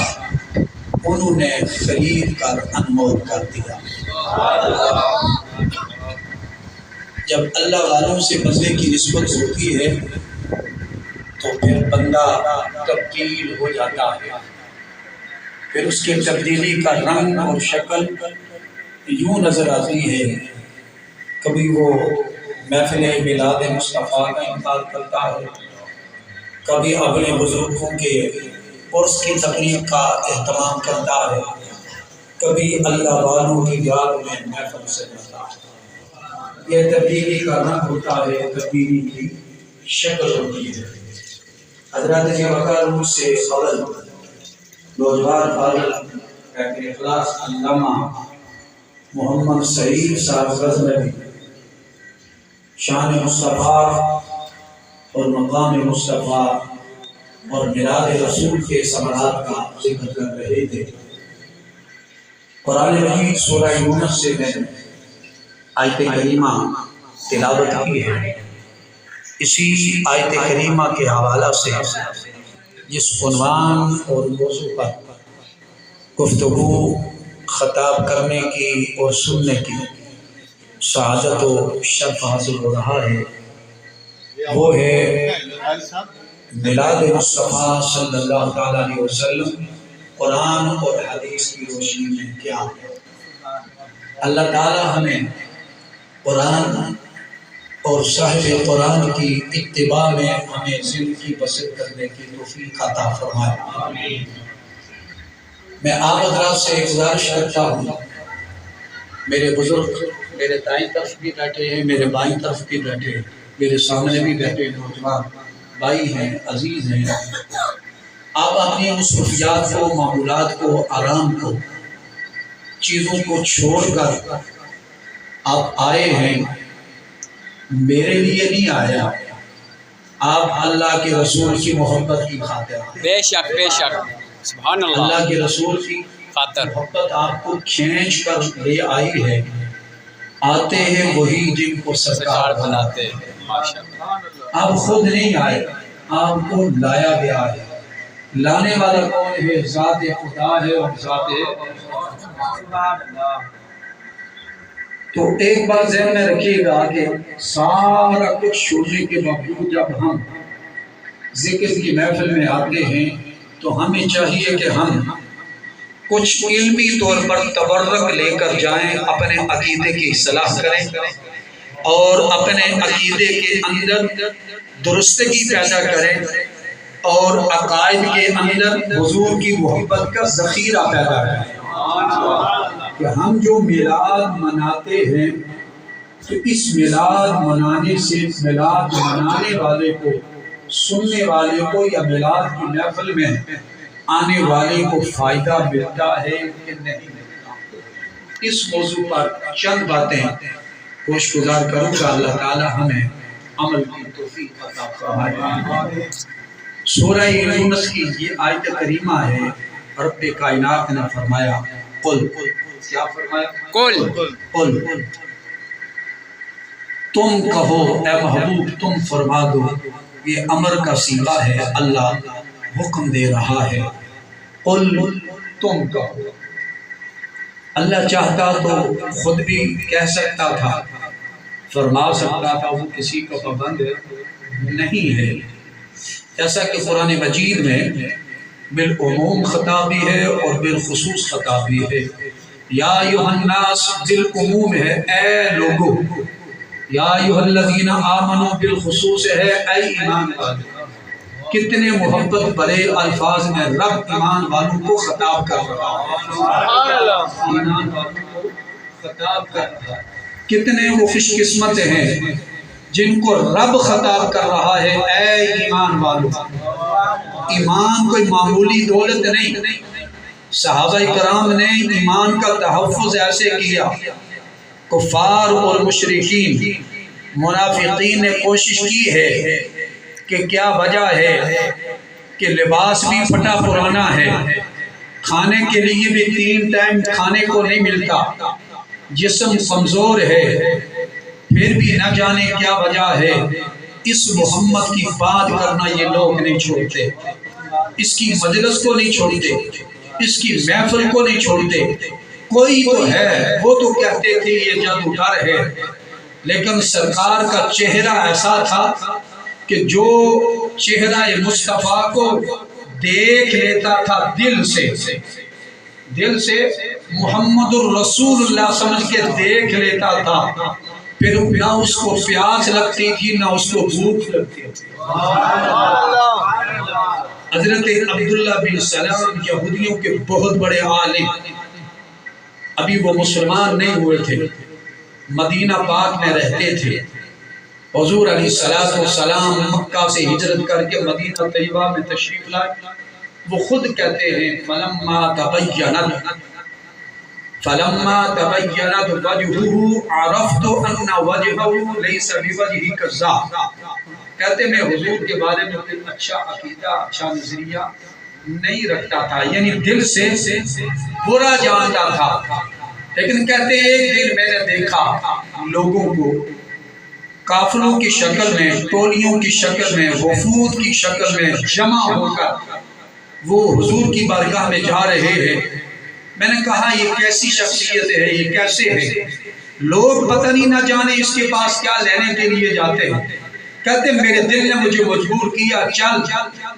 Speaker 4: انہوں نے خرید کر انمول کر دیا۔ جب اللہ والوں سے بندے کی نسبت ہوتی ہے تو پھر بندہ تبدیل ہو جاتا ہے، پھر اس کی تبدیلی کا رنگ اور شکل یوں نظر آتی ہے، کبھی وہ محفل میلاد مصطفیٰ کا انعقاد کرتا ہے، کبھی اپنے بزرگوں کے عرس کی تقریب کا اہتمام کرتا ہے، کبھی اللہ والوں کی یاد میں محفل سجاتا ہے۔ یہ تبدیلی کا رنگ ہوتا ہے، تبدیلی کی شکل ہوتی ہے۔ حضرت جی وقار سے اول نوجوان فاضل ڈاکٹر اخلاص علامہ محمد سعید صاحب غزنوی شان مصطفیٰ اور مقام مصطفیٰ اور میلاد رسول کے ثمرات کا ذکر کر رہے تھے۔ قرآن مجید سورہ یونس سے میں آیت کریمہ تلاوت کی ہے۔ اسی آیت کریمہ کے حوالہ سے جس عنوان اور موضوع پر گفتگو خطاب کرنے کی اور سننے کی سعادت و شرف حاصل ہو رہا ہے، وہ ہے میلاد مصطفیٰ صلی اللہ تعالیٰ علیہ وسلم قرآن اور حدیث کی روشنی میں کیا ہے۔ اللہ تعالیٰ ہمیں قرآن اور صاحب قرآن کی اتباع میں ہمیں زندگی بسر کرنے کی توفیق عطا فرمائے۔ میں آپ حضرات سے گزارش کرتا ہوں، میرے بزرگ میرے دائیں طرف بھی بیٹھے ہیں، میرے بائیں طرف بھی بیٹھے ہیں، میرے سامنے بھی بیٹھے نوجوان بھائی ہیں، عزیز ہیں، آپ اپنی مصروفیات کو، معمولات کو، آرام کو، چیزوں کو چھوڑ کر آپ آئے ہیں۔ میرے لیے نہیں آیا، آپ اللہ کے رسول کی محبت کی خاطر،
Speaker 5: بے شک بے شک، سبحان اللہ،
Speaker 4: اللہ کے رسول کی
Speaker 5: خاطر
Speaker 4: محبت آپ کو کھینچ کر لے آئی ہے۔ آتے ہیں وہی جن کو سرکار بناتے ہیں،
Speaker 5: ماشاءاللہ،
Speaker 4: آپ خود نہیں آئے، آپ کو لایا گیا ہے۔ لانے والا کون ہے؟ ذات خدا ہے اور ذات تو ایک بات ذہن میں رکھیے گا کہ سارا کچھ چھوڑنے کے باوجود جب ہم ذکر کی محفل میں آتے ہیں تو ہمیں چاہیے کہ ہم کچھ علمی طور پر تبرک لے کر جائیں، اپنے عقیدے کی اصلاح کریں اور اپنے عقیدے کے اندر درستگی پیدا کریں اور عقائد کے اندر حضور کی محبت کا ذخیرہ پیدا کریں۔ کہ ہم جو میلاد مناتے ہیں تو اس میلاد منانے سے میلاد منانے والے کو، سننے والے کو یا میلاد کی محفل میں آنے والے کو فائدہ ملتا ہے کہ نہیں ملتا۔ اس موضوع پر چند باتیں کوشش گزار کروں گا، اللہ تعالی ہمیں عمل کی توفیق عطا فرمائے۔ سورہ یونس کی یہ آیت کریمہ ہے، رب کائنات نے فرمایا قل، کیا فرمایا؟ قل، تم کہو اے محبوب، تم فرما دو۔ یہ امر کا صیغہ ہے، اللہ حکم دے رہا ہے۔ قل، تم کہو۔ اللہ چاہتا تو خود بھی کہہ سکتا تھا، فرما سکتا تھا، وہ کسی کا پابند نہیں ہے۔ جیسا کہ قرآن مجید میں بالعموم خطاب بھی ہے اور بالخصوص خطاب بھی ہے۔ یا ایھا الناس بالعموم ہے، اے لوگو، یا ایھا الذین آمنوا بالخصوص ہے، اے ایمان والے۔ کتنے محبت بھرے الفاظ میں رب ایمان والوں کو خطاب کر رہا ہے، ایمان والوں کو خطاب کر رہا ہے۔ کتنے وہ خوش قسمت ہیں جن کو رب خطاب کر رہا ہے، اے ایمان والوں۔ ایمان کوئی معمولی دولت نہیں۔ صحابہ کرام نے ایمان کا تحفظ ایسے کیا، کفار اور مشرکین منافقین نے کوشش کی ہے کہ کیا وجہ ہے کہ لباس بھی پھٹا پرانا ہے، کھانے کے لیے بھی 3 ٹائم کھانے کو نہیں ملتا، جسم کمزور ہے، پھر بھی نہ جانے کیا وجہ ہے۔ اس محمد کی بات کرنا یہ لوگ نہیں چھوڑتے، اس کی مجلس کو نہیں چھوڑتے، اس کی محفل کو نہیں چھوڑتے۔ کوئی تو ہے، وہ تو کہتے تھے یہ جادوگر ہے، لیکن سرکار کا چہرہ ایسا تھا کہ جو چہرہ مصطفیٰ کو دیکھ لیتا تھا دل سے، دل سے محمد الرسول اللہ سمجھ کے دیکھ لیتا تھا، پھر نہ اس کو پیاس لگتی تھی نہ اس کو بھوک لگتی تھی۔ حضرت عبداللہ بن سلام یہودیوں کے بہت بڑے عالم، ابھی وہ مسلمان نہیں ہوئے تھے، مدینہ پاک میں رہتے تھے۔ حضور علیہ السلام مکہ سے ہجرت کر کے مدینہ طیبہ میں تشریف لائے۔ وہ خود کہتے ہیں فلما تبینت وجہہ عرفت ان وجہہ لیس بوجہ کذاب، کہتے میں حضور کے بارے میں کوئی اچھا عقیدہ اچھا نظریہ نہیں رکھتا تھا، یعنی دل سے برا جانتا تھا، لیکن کہتے ایک دن میں نے دیکھا لوگوں کو قافلوں کی شکل میں، ٹولیوں کی شکل میں، وفود کی شکل میں جمع ہو کر وہ حضور کی بارگاہ میں جا رہے ہیں۔ میں نے کہا یہ کیسی شخصیت ہے، یہ کیسے ہے؟ لوگ پتہ نہیں نہ جانے اس کے پاس کیا لینے کے لیے جاتے ہیں۔ کہتے میرے دل نے مجھے مجبور کیا، چل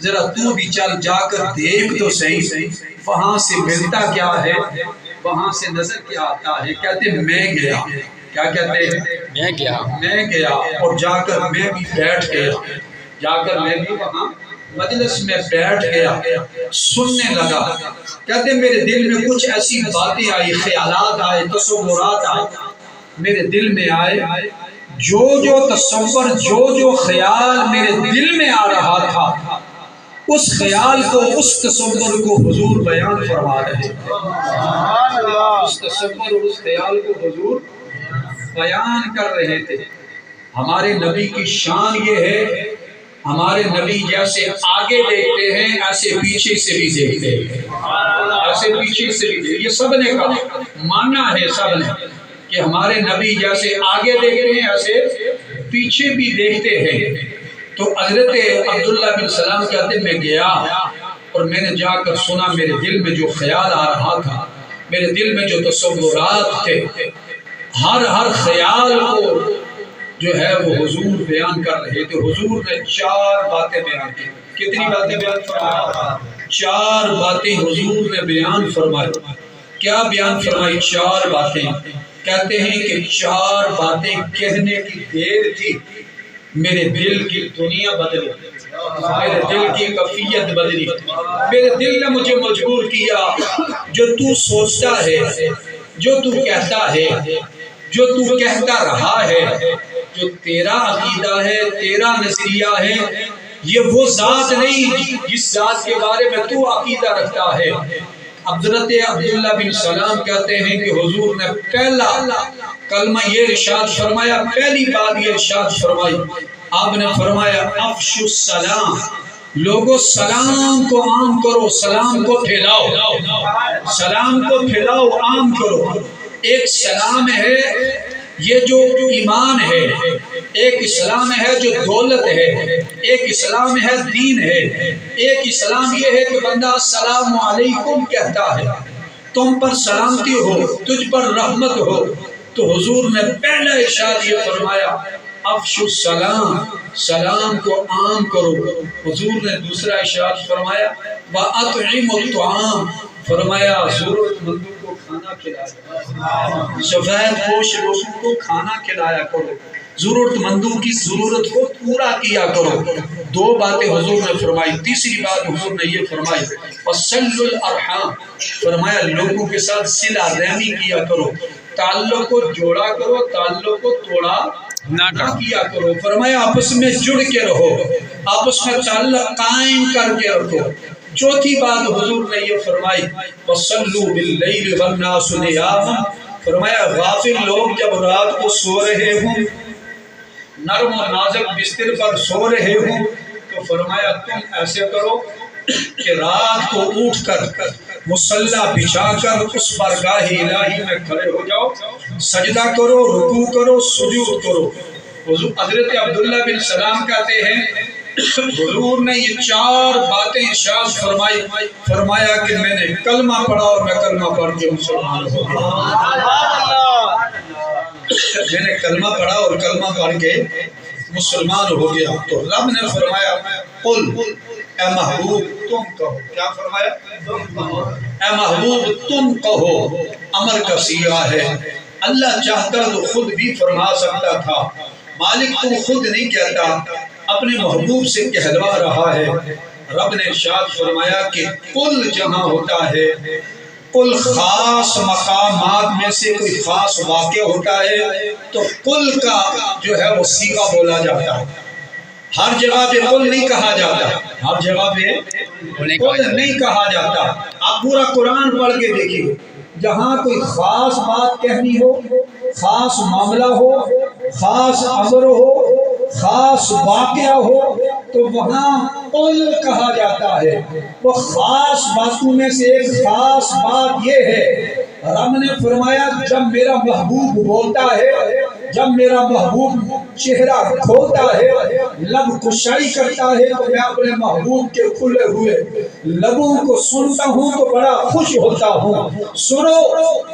Speaker 4: ذرا تو بھی چل، جا کر دیکھ تو صحیح وہاں سے ملتا کیا ہے، وہاں سے نظر کیا آتا ہے۔ کہتے میں گیا، کیا کہتے ہیں میں گیا اور جا کر میں بھی بیٹھ گیا، جا کر میں بھی وہاں مجلس میں بیٹھ گیا، سننے لگا۔ کہتے میرے دل میں کچھ ایسی باتیں آئی، خیالات آئے، تصورات آئے میرے دل میں آئے، جو تصور جو خیال میرے دل میں آ رہا تھا، اس خیال کو، اس تصور کو حضور بیان فرما رہے تھے۔ اس تصور اور اس خیال کو حضور بیان کر رہے تھے۔ ہمارے نبی کی شان یہ ہے، ہمارے نبی جیسے آگے دیکھتے ہیں ایسے پیچھے سے بھی دیکھتے ہیں، ایسے پیچھے سے بھی دیکھتے ہیں۔ یہ سب نے کہا، ماننا ہے سب نے کہ ہمارے نبی جیسے آگے دیکھتے ہیں ایسے پیچھے بھی دیکھتے ہیں۔ تو حضرت عبداللہ بن سلام کہتے میں گیا اور میں نے جا کر سنا، میرے دل میں جو خیال آ رہا تھا، میرے دل میں جو تصورات تھے، ہر خیال کو جو ہے وہ حضور بیان کر رہے تھے۔ حضور نے 4 باتیں بیان کی۔ کتنی باتیں بیان فرمائی؟ 4 باتیں حضور نے بیان فرمائی۔ کیا بیان فرمائی؟ 4 باتیں۔ کہتے ہیں کہ 4 باتیں کہنے کی دیر تھی، میرے دل کی دنیا بدلی، میرے دل کی کیفیت بدلی، میرے دل نے مجھے مجبور کیا، جو تو سوچتا ہے، جو تو کہتا ہے، جو تو کہتا رہا ہے، جو تیرا عقیدہ ہے، تیرا نظریہ ہے، یہ وہ ذات نہیں جس ذات کے بارے میں تو عقیدہ رکھتا ہے۔ حضرت عبداللہ بن سلام کہتے ہیں کہ حضور نے پہلا کلمہ یہ ارشاد فرمایا، پہلی بات یہ ارشاد فرمائی، آپ نے فرمایا افشوا السلام، لوگوں سلام کو عام کرو، سلام کو پھیلاؤ، سلام کو پھیلاؤ، عام کرو۔ ایک سلام ہے یہ جو ایمان ہے، ایک اسلام ہے جو دولت ہے، ایک اسلام ہے دین ہے، ایک اسلام یہ ہے کہ بندہ السلام علیکم کہتا ہے، تم پر سلامتی ہو، تجھ پر رحمت ہو۔ تو حضور نے پہلا ارشاد یہ فرمایا افشوا السلام، سلام کو عام کرو۔ حضور نے دوسرا ارشاد فرمایا وَأَطْعِمُوا الطَّعَامَ، فرمایا ضرورت مندوں کو کھانا کھلایا، سفید پوش لوگوں کو کھانا کھلایا کرو، ضرورت مندوں کی ضرورت کو پورا کیا کرو۔ 2 باتیں حضور نے فرمائی۔ تیسری بات حضور نے یہ فرمائی وَصِلُّ الْأَرْحَامَ، فرمایا لوگوں کے ساتھ صلہ رحمی کیا کرو، تعلق کو جوڑا کرو، تعلق کو توڑا نہ کیا کرو۔ فرمایا آپس میں جڑ کے رہو، آپس میں تعلق قائم کر کے رکھو۔ چوتھی بات حضور نے یہ فرمائی وَصَلُّوا بِاللَّيْلِ وَالنَّاسُ نِيَامٌ، فرمایا غافل لوگ جب رات کو سو رہے ہوں، نرم و نازک بستر پر سو رہے ہوں، تو فرمایا تم ایسے کرو کہ رات کو اٹھ کر مصلی بچھا کر اس بارگاہ الہی میں کھڑے ہو جاؤ، سجدہ کرو، رکوع کرو، سجود کرو۔ حضرت عبداللہ بن سلام کہتے ہیں حضور نے یہ 4 باتیں ارشاد فرمائی، فرمایا کہ میں نے کلمہ پڑھا اور میں کلمہ پڑھ کے مسلمان ہو گیا، میں نے کلمہ پڑھا اور کلمہ پڑھ کے مسلمان ہو گیا۔ تو رب نے فرمایا قل، اے محبوب تم کہو، کیا فرمایا؟ اے محبوب تم کہو، امر کا صیغہ ہے، اللہ چاہتا تو خود بھی فرما سکتا تھا، مالک تو خود نہیں کہتا، اپنے محبوب سے کہلوا رہا ہے۔ رب نے ارشاد فرمایا کہ کل جہاں ہوتا ہے، کل خاص مقامات میں سے کوئی خاص واقع ہوتا ہے تو کل کا جو ہے وہ صیغہ بولا جاتا ہے۔ ہر جگہ پہ کل نہیں کہا جاتا، ہر جگہ پہ کل نہیں کہا جاتا۔ آپ پورا قرآن پڑھ کے دیکھیے، جہاں کوئی خاص بات کہنی ہو، خاص معاملہ ہو، خاص امر ہو، خاص واقعہ ہو تو وہاں قل کہا جاتا ہے۔ وہ خاص باتوں میں سے ایک خاص بات یہ ہے، رب نے فرمایا جب میرا محبوب بولتا ہے، جب میرا محبوب چہرہ کھولتا ہے، لب کشائی کرتا ہے تو میں اپنے محبوب کے کھلے ہوئے لبوں کو سنتا ہوں تو بڑا خوش ہوتا ہوں۔ سنو،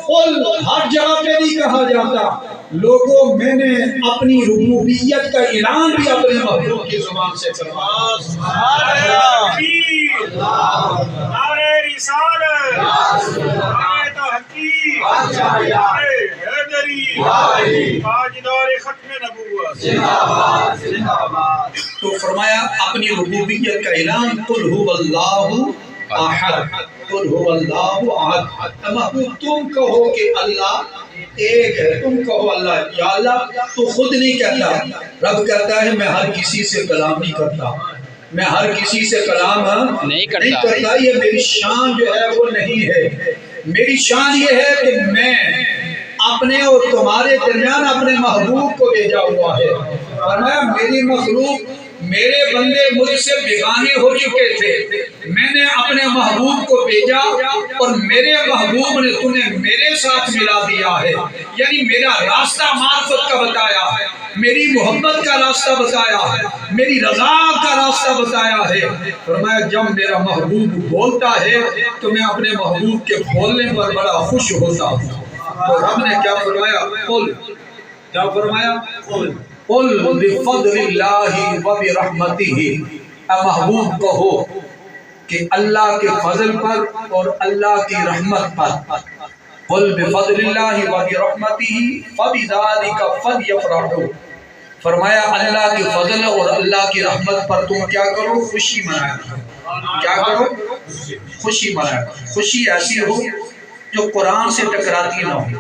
Speaker 4: قل ہر جگہ پہ نہیں کہا جاتا۔ لوگوں، میں نے اپنی ربوبیت کا اعلان بھی اپنے محبوب کی زبان سے کروایا۔
Speaker 1: نعرہ رسالت، نعرہ تحقیق، نعرہ حیدری، تاجدار ختم نبوت۔
Speaker 4: تو فرمایا اپنی ربوبیت کا اعلان، قل هو اللہ احد، قل هو اللہ احد۔ محبوب تم کہو کہ اللہ ایک ہے، تم کہو اللہ، یا اللہ تو خود نہیں کہتا، رب کہتا ہے میں ہر کسی سے کلام نہیں کرتا، میں ہر کسی سے کلام نہیں کرتا، یہ میری شان جو ہے وہ نہیں ہے۔ میری شان یہ ہے کہ میں اپنے اور تمہارے درمیان اپنے محبوب کو بھیجا ہوا ہے۔ فرمایا میری مخلوق، میرے بندے مجھ سے بیگانے ہو چکے تھے، میں نے اپنے محبوب کو بھیجا اور میرے محبوب نے تمہیں میرے ساتھ ملا دیا ہے، یعنی میرا راستہ معرفت کا بتایا ہے، میری محبت کا راستہ بتایا ہے، میری رضا کا راستہ بتایا ہے۔ فرمایا جب میرا محبوب بولتا ہے تو میں اپنے محبوب کے بولنے پر بڑا خوش ہوتا ہوں۔ تو رب نے کیا فرمایا؟ قل، کیا فرمایا؟ قل بفضل اللہ وبرحمتہ، اے محبوب کہو کہ اللہ کے فضل پر اور اللہ کی رحمت پر، قل بفضل اللہ وبرحمتہ فبذلک فلیفرحوا، فرمایا اللہ کے فضل اور اللہ کی رحمت پر تم کیا کرو؟ خوشی منایا کرو۔ کیا کرو؟ خوشی منایا کرو۔ خوشی ایسی ہو جو قرآن سے ٹکراتی نہ ہو،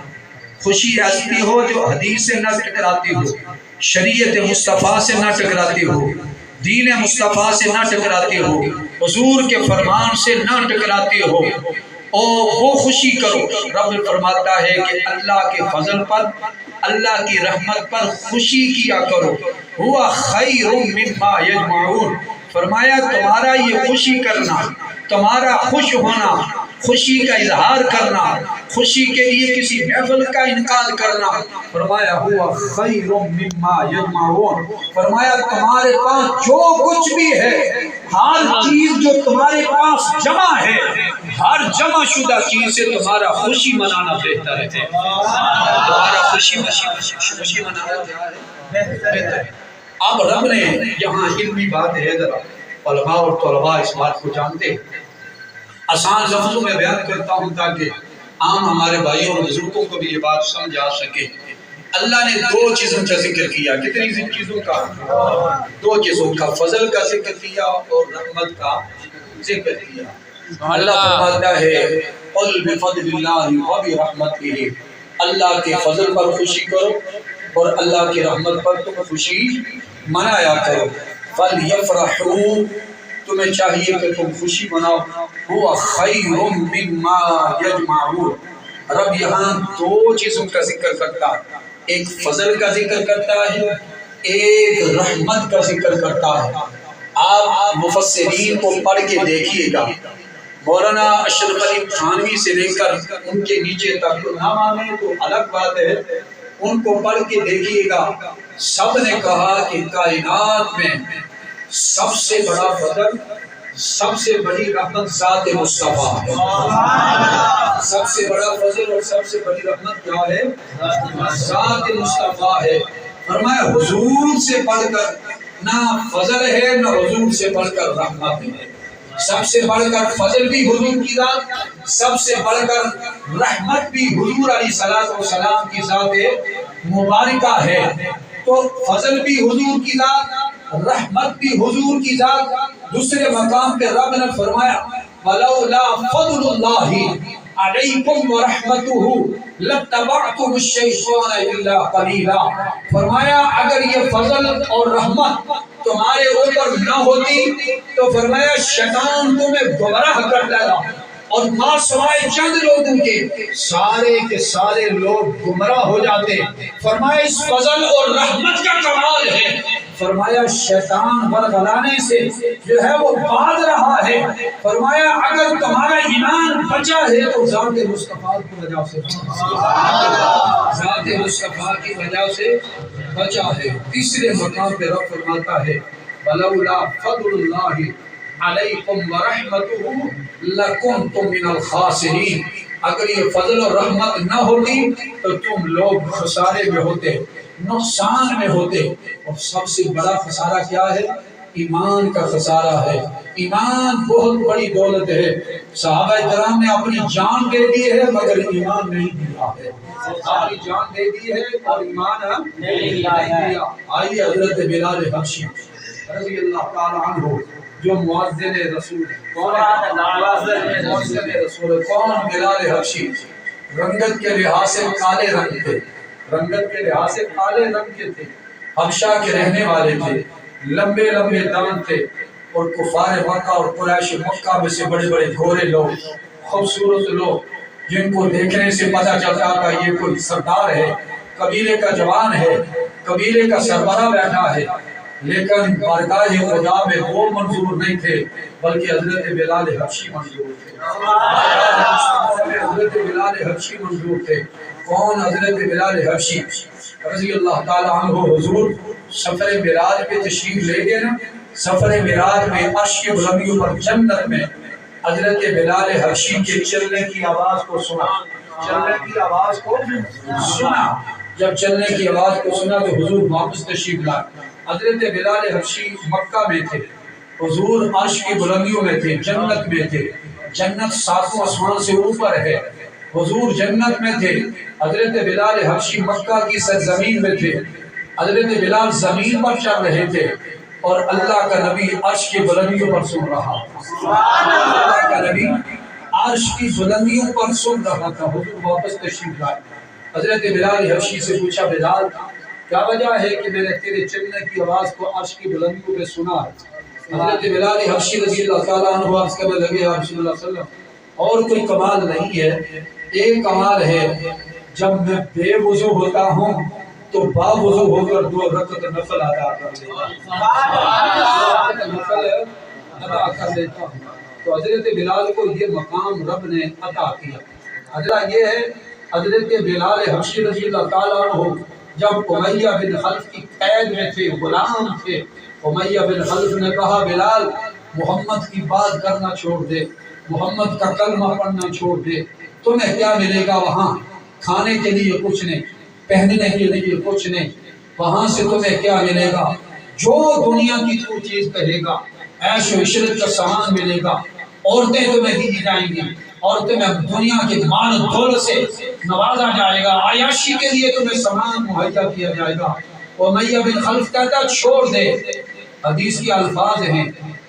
Speaker 4: خوشی ایسی ہو جو حدیث سے نہ ٹکراتی ہو، شریعت مصطفیٰ سے نہ ٹکراتی ہو، دین مصطفیٰ سے نہ ٹکراتی ہو، حضور کے فرمان سے نہ ٹکراتی ہو، اور وہ خوشی کرو۔ رب فرماتا ہے کہ اللہ کے فضل پر، اللہ کی رحمت پر خوشی کیا کرو۔ ہوا خیر مما یجمعون، فرمایا تمہارا یہ خوشی کرنا، تمہارا خوش ہونا، خوشی کا اظہار کرنا، خوشی کے لیے کسی محفل کا انعقاد کرنا، فرمایا ہوا خیر مما یجمعون، فرمایا تمہارے پاس جو کچھ بھی ہے، ہر چیز جو تمہارے پاس جمع ہے، ہر جمع شدہ چیز سے تمہارا خوشی منانا بہتر ہے۔ تمہارا خوشی منانا بہتر ہے۔ اب رب نے یہاں علمی بات ہے، ذرا علماء اور طلباء اس بات کو جانتے، آسان لفظوں میں بیان کرتا ہوں تاکہ عام ہمارے بھائیوں اور بزرگوں کو بھی یہ بات سمجھ آ سکے۔ اللہ نے دو چیزوں کا ذکر کیا، کتنی چیزوں کا؟ دو چیزوں کا، فضل کا ذکر کیا اور رحمت کا ذکر کیا۔ اللہ فرماتا ہے قل بفضل اللہ وبرحمتہ، اللہ کے فضل پر خوشی کرو اور اللہ کی رحمت پر تم خوشی منایا کرو۔ فَلْيَفْرَحُوا، تمہیں چاہیے کہ تم خوشی مناؤ۔ هُوَ خَيْرٌ مِّمَّا يَجْمَعُونَ، رب یہاں دو چیزوں کا ذکر کرتا ہے، ایک فضل کا ذکر کرتا ہے، ایک رحمت کا ذکر کرتا ہے۔ آپ مفسرین کو پڑھ کے دیکھیے گا، مولانا اشرف علی تھانوی سے لے کر ان کے نیچے تک، نہ مانے تو الگ بات ہے، ان کو پڑھ کے دیکھیے گا، سب نے کہا کہ کائنات میں سب سے بڑا فضل، سب سے بڑی رحمت ذات مصطفیٰ ہے۔ سب سے بڑا فضل اور سب سے بڑی رحمت کیا ہے؟ ذات مصطفیٰ ہے۔ فرمایا حضور سے بڑھ کر نہ فضل ہے، نہ حضور سے بڑھ کر رحمت ہے۔ سب سے بڑھ کر فضل بھی حضور کی ذات، سب سے بڑھ کر رحمت بھی حضور علیہ السلام کی ذات مبارکہ ہے۔ تو فضل بھی حضور کی ذات، رحمت بھی حضور کی ذات۔ دوسرے مقام پہ رب نے فرمایا وَلَوْلَا فَضْلُ اللَّهِ عَلَيْكُمْ وَرَحْمَتُهُ لَاتَّبَعْتُمُ الشَّيْطَانَ إِلَّا قَلِيلًا۔ فرمایا اگر یہ فضل اور رحمت تمہارے اوپر نہ ہوتی تو فرمایا شیطان تمہیں گمراہ کر ڈالا، اور ماں سوائے چند لوگوں کے سارے لوگ گمراہ ہو جاتے۔ فرمایا اس فضل اور رحمت کا کمال ہے، فرمایا شیطان ورغلانے سے جو ہے وہ باز رہا ہے۔ فرمایا اگر تمہارا ایمان بچا ہے تو ذات مصطفیٰ کی وجہ سے، ذات مصطفیٰ کی وجہ سے بچا ہے۔ تیسرے مقام پہ رب فرماتا ہے وَلَوْلَا فَضْلُ اللَّهِ عَلَيْكُمْ وَرَحْمَتُهُ لَكُنْتُمْ مِنَ الْخَاسِرِينَ۔ اگر یہ فضل اور رحمت نہ ہوتی تو تم لوگ خسارے میں ہوتے، نقصان میں ہوتے۔ اور سب سے بڑا خسارہ کیا ہے؟ ایمان کا خسارہ ہے۔ ایمان بہت بڑی دولت ہے۔ صحابہ کرام نے اپنی جان دے دی ہے مگر ایمان نہیں دیا ہے، اپنی جان دے دی ہے اور ایمان نہیں دیا۔ آئیے حضرت بلال حبشی رضی اللہ تعالی عنہ جو مؤذن رسول ہے، کون مؤذن رسول، کون بلال حبشی، رنگت کے لحاظ سے کالے رنگ تھے، رنگت کے لحاظ سے کالے رنگ کے تھے، حبشہ کے رہنے والے تھے، لمبے لمبے دان تھے، اور کفار مکہ اور قریش مکہ میں سے بڑے بڑے گھوڑے لوگ، خوبصورت لوگ، جن کو دیکھنے سے پتہ چلتا تھا یہ کوئی سردار ہے، قبیلے کا جوان ہے، قبیلے کا سربراہ بیٹھا ہے۔ لیکن بارگاہ خدا میں وہ منظور نہیں تھے بلکہ حضرت بلال حبشی منظور تھے، حضرت بلال حبشی منظور تھے۔ کون؟ حضرت بلال حبشی رضی اللہ تعالی عنہ۔ حضور سفر معراج پہ تشریف لے گئے نا، سفر معراج میں عرش کی بلندیوں پر جنت میں حضرت بلال حبشی کے چلنے کی آواز کو سنا، چلنے کی آواز کو سنا۔ جب چلنے کی آواز کو سنا تو حضور واپس تشریف لائے۔ حضرت بلال حبشی مکہ میں تھے، حضور عرش کی بلندیوں میں تھے، جنت میں تھے، جنت ساتوں آسمان سے اوپر ہے، حضور جنت میں تھے۔ حضرت بلال حبشی مکہ کی سرزمین میں تھے، حضرت بلال زمین پر چل رہے تھے اور اللہ کا نبی عرش کی بلندیوں پر سن رہا، اللہ کا نبی عرش کی بلندیوں پر سن رہا تھا۔ حضور واپس تشریف لائے، حضرت بلال حبشی سے پوچھا بلال کیا وجہ ہے کہ میں نے تیرے چلنے کی آواز کو عرش کی بلندیوں پہ سنا؟ حضرت بلال حبشی رضی اللہ تعالیٰ عنہ عرض کرنے لگے یا رسول اللہ صلی اللہ علیہ وسلم اور کوئی کمال نہیں ہے، ایک کمال ہے جب میں بے وضو ہوتا ہوں تو با وضو ہو کر 2 رکعت نفل ادا کر لیتا ہوں۔ تو حضرت بلال کو یہ مقام رب نے عطا کیا۔ حضرت یہ ہے حضرت بلال حبشی رضی اللہ تعالیٰ عنہ جب امیہ بن خلف کی قید میں تھے، غلام تھے، امیہ بن خلف نے کہا بلال محمد کی بات کرنا چھوڑ دے، محمد کا کلمہ پڑھنا چھوڑ دے، تمہیں کیا ملے گا وہاں؟ کھانے کے لیے کچھ نہیں، پہننے کے لیے کچھ نہیں، وہاں سے تمہیں کیا ملے گا؟ جو دنیا کی تو چیز کہے گا، عیش و عشرت کا سامان ملے گا، عورتیں تمہیں دی جائیں گی، اور تمہیں دنیا کے مال و دولت سے نوازا جائے گا، عیاشی کے لیے تمہیں سامان مہیا کیا جائے گا۔ امیہ بن خلف کہتا چھوڑ دے۔ حدیث کے الفاظ ہیں،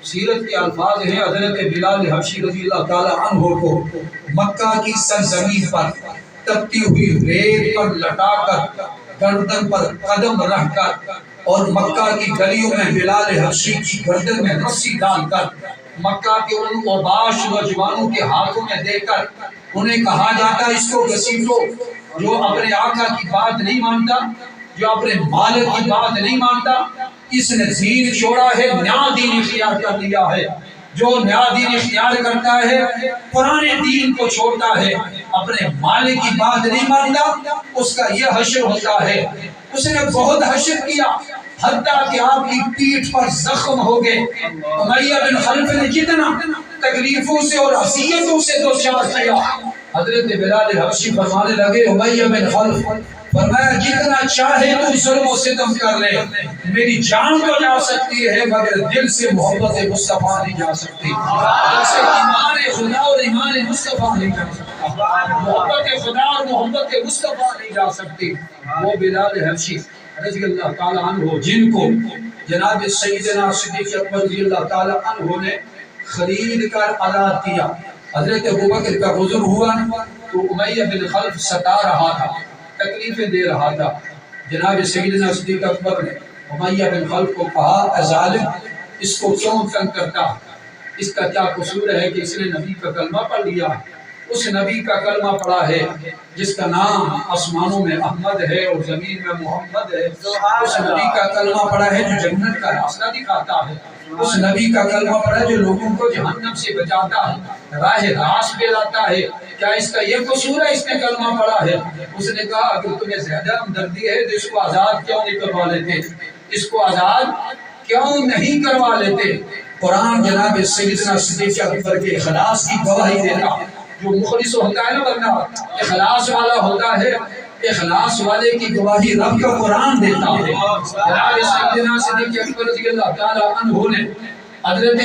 Speaker 4: سیرت کے الفاظ ہیں، حضرت بلال حبشی رضی اللہ تعالی عنہ کو مکہ کی سرزمین پر تپتی ہوئی ریت پر لٹا کر، گردن پر قدم رکھ کر، اور مکہ کی گلیوں میں بلال حبشی کی گردن میں رسی ڈال کر مکہ کے ان اوباش نوجوانوں کے ہاتھوں میں دے کر انہیں کہا جاتا اس کو گھسیٹو، جو اپنے آقا کی بات نہیں مانتا، جو اپنے مالک کی بات نہیں مانتا، اس نے دین چھوڑا ہے، نیا دین اختیار کر لیا ہے۔ جو نیا دین اختیار کرتا ہے پرانے دین کو چھوڑتا ہے، اپنے مالک کی بات نہیں مانتا، اس کا یہ حشر ہوتا ہے۔ اس نے بہت حشر کیا حتیٰ کہ آپ کی پیٹھ پر زخم ہو گئے۔ امیہ بن خلف نے جتنا تکلیفوں سے اور اذیتوں سے دوچار کیا، حضرت بلال حبشی فرمانے لگے امیہ بن خلف فرمایا جتنا چاہے تو ظلم و ستم کر لے، میری جان تو جا سکتی ہے مگر دل سے محبت مصطفیٰ نہیں جا سکتی، دل سے ایمان خدا اور ایمان مصطفیٰ نہیں جا سکتا، محبت خدا اور محبت مصطفیٰ نہیں جا سکتی۔ وہ بلال حبشی رضی اللہ تعالیٰ عنہ جن کو جناب سیدنا صدیق اکبر رضی اللہ تعالیٰ عنہ نے خرید کر آزاد کیا، حضرت ابوبکر کا غزل ہوا تو امیہ بن خلف ستا رہا تھا، تکلیفیں دے رہا تھا، جناب سیدنا صدیق اکبر نے امیہ بن خلف کو کہا اے ظالم اس کو کیوں تنگ کرتا، اس کا کیا قصور ہے کہ اس نے نبی کا کلمہ پڑھ لیا، اس نبی کا کلمہ پڑھا ہے جس کا نام آسمانوں میں احمد ہے اور زمین میں محمد ہے، اس نبی کا کلمہ پڑھا ہے جو جنت کا راستہ دکھاتا ہے، اس نبی کا کلمہ پڑھا ہے جو لوگوں کو جہنم سے بچاتا ہے، راہ راست پہ لاتا ہے، کیا اس کا یہ قصور ہے اس نے کلمہ پڑھا ہے؟ اس نے کہا اگر تمہیں زیادہ ہمدردی ہے تو اس کو آزاد کیوں نہیں کروا لیتے، اس کو آزاد کیوں نہیں کروا لیتے؟ قرآن جناب سیدنا صدیق اکبر کے اخلاص کی گواہی دیتا، جو مخلص ہوتا ہے نا بندہ اخلاص والا ہوتا ہے، اخلاص والے کی گواہی رب کا قرآن دیتا ہے۔ جناب سیدنا صدیق اکبر رضی اللہ تعالیٰ عنہ نے حضرت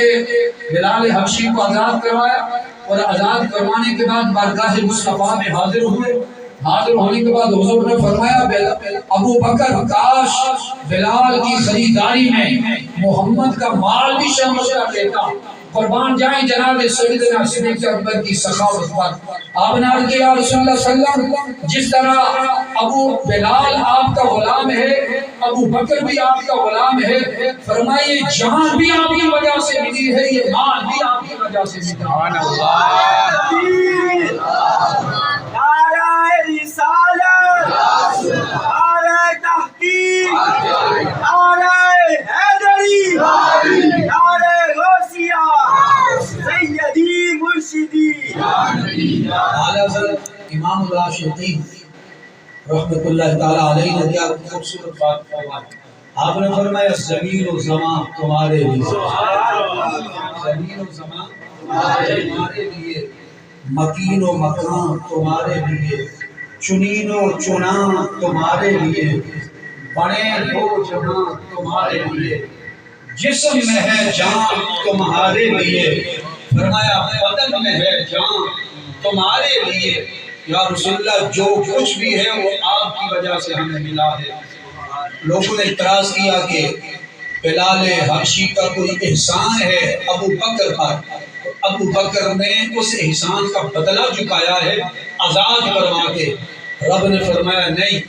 Speaker 4: بلال حبشی کو آزاد کروایا اور آزاد کروانے کے بعد بارگاہ مصطفیٰ میں حاضر ہوئے، حاضر ہونے کے بعد حضور نے فرمایا ابو بکر کاش بلال کی خریداری میں محمد کا مال بھی شامل کر لیتا، قربان جائیں جناب سیدنا صدیق اکبر کی سخاوت پر۔ آپ نے عرض کیا یا رسول اللہ صلی اللہ علیہ وسلم جس طرح ابو بلال آپ کا غلام ہے ابو بکر بھی آپ کا غلام ہے، فرمائیے جان بھی آپ کی وجہ سے ملی ہے، یہ مال بھی آپ کی وجہ سے ملا۔
Speaker 2: نعرہ رسالت، نعرہ تحقیق، نعرہ حیدری، نعرہ غوثیہ، سیدی مرشدی۔
Speaker 4: اعلیٰ حضرت امام العاشقین رحمت اللہ تعالیٰ علیہ نے کیا خوبصورت بات فرمائی، آپ نے فرمایا زمین و زمان تمہارے لیے، زمین و زمان تمہارے لیے، مکین و مکان تمہارے لیے، چنین و چنان تمہارے لیے، بڑے ہو جہاں تمہارے لیے، جسم میں ہے جان تمہارے لیے، فرمایا بدن میں ہے جان تمہارے لیے، یا رسول اللہ جو کچھ بھی ہے وہ آپ کی وجہ سے ہمیں ملا ہے۔ لوگوں نے اعتراض کیا کہ بلال حبشی کا کوئی احسان ہے ابو بکر پر، ابو بکر نے اس احسان کا بدلہ چکایا ہے آزاد کروا کے۔ رب نے فرمایا نہیں،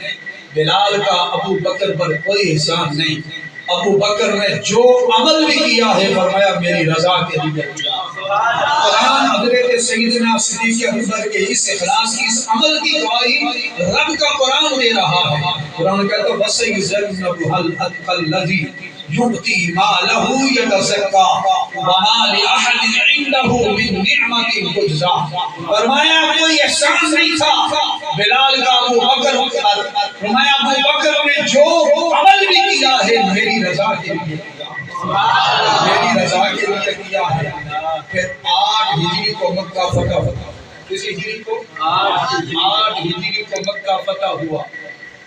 Speaker 4: بلال کا ابو بکر پر کوئی احسان نہیں، ابو بکر نے جو عمل بھی کیا ہے فرمایا میری رضا کے لیے کیا۔ قرآن حضرت سیدنا صدیق اکبر کے اس اخلاص کی اس عمل کی گواہی رب کا قرآن دے رہا ہے۔ قرآن کہتا ہے وَسَيُجَنَّبُهَا الْأَتْقَى الَّذِي يُؤْتِي مَالَهُ يَتَزَكَّىٰ وَمَا لِأَحَدٍ عِندَهُ مِن نِعْمَةٍ تُجْزَىٰ۔ فرمایا کوئی احسان نہیں تھا بلال کا ابو بکر پر، فرمایا ابو بکر نے جو عمل بھی کیا ہے میری رضا کے لیے کیا، میری رضا کے لیے کیا ہے۔ پھر 8 ہجری کو مکہ فتح ہوا، کس ہجری کو؟ 8 ہجری کو مکہ فتح ہوا۔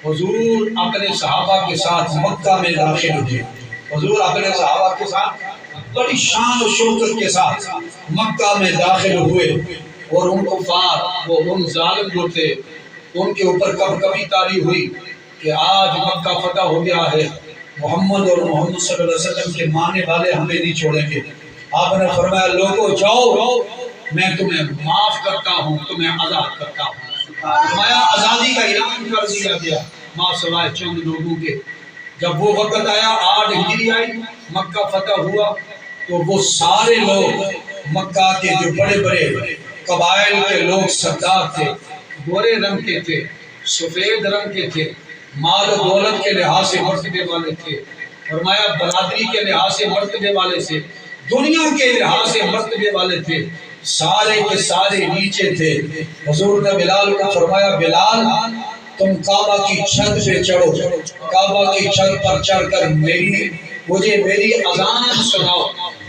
Speaker 4: حضور اپنے صحابہ کے ساتھ مکہ میں داخل ہوئے، حضور اپنے صحابہ کے ساتھ بڑی شان و شوکت کے ساتھ مکہ میں داخل ہوئے، اور ان کفار وہ ان ظالم جو تھے ان کے اوپر کب کبھی تاری ہوئی کہ آج مکہ فتح ہو گیا ہے، محمد اور محمد صلی اللہ علیہ وسلم کے ماننے والے ہمیں نہیں چھوڑیں گے۔ آپ نے فرمایا لوگوں جاؤ میں تمہیں معاف کرتا ہوں، تمہیں آزاد کرتا ہوں۔ فرمایا آزادی کا اعلان کر دیا گیا ماں سوائے چند لوگوں کے۔ جب وہ وقت آیا 8 ہجری آئی مکہ فتح ہوا تو وہ سارے لوگ مکہ کے جو بڑے بڑے قبائل کے لوگ سردار تھے، گورے رنگ کے تھے، سفید رنگ کے تھے، مال و دولت کے لحاظ سے مرتبے والے تھے، فرمایا برادری کے لحاظ سے مرتبے والے تھے، دنیا کے لحاظ سے مرتبے والے تھے، سارے کے سارے نیچے تھے۔ حضور نے بلال کو فرمایا بلال تم کعبہ کی چھت پہ چڑھو، کعبہ کی چھت پر چڑھ کر مجھے میری اذان سناؤ،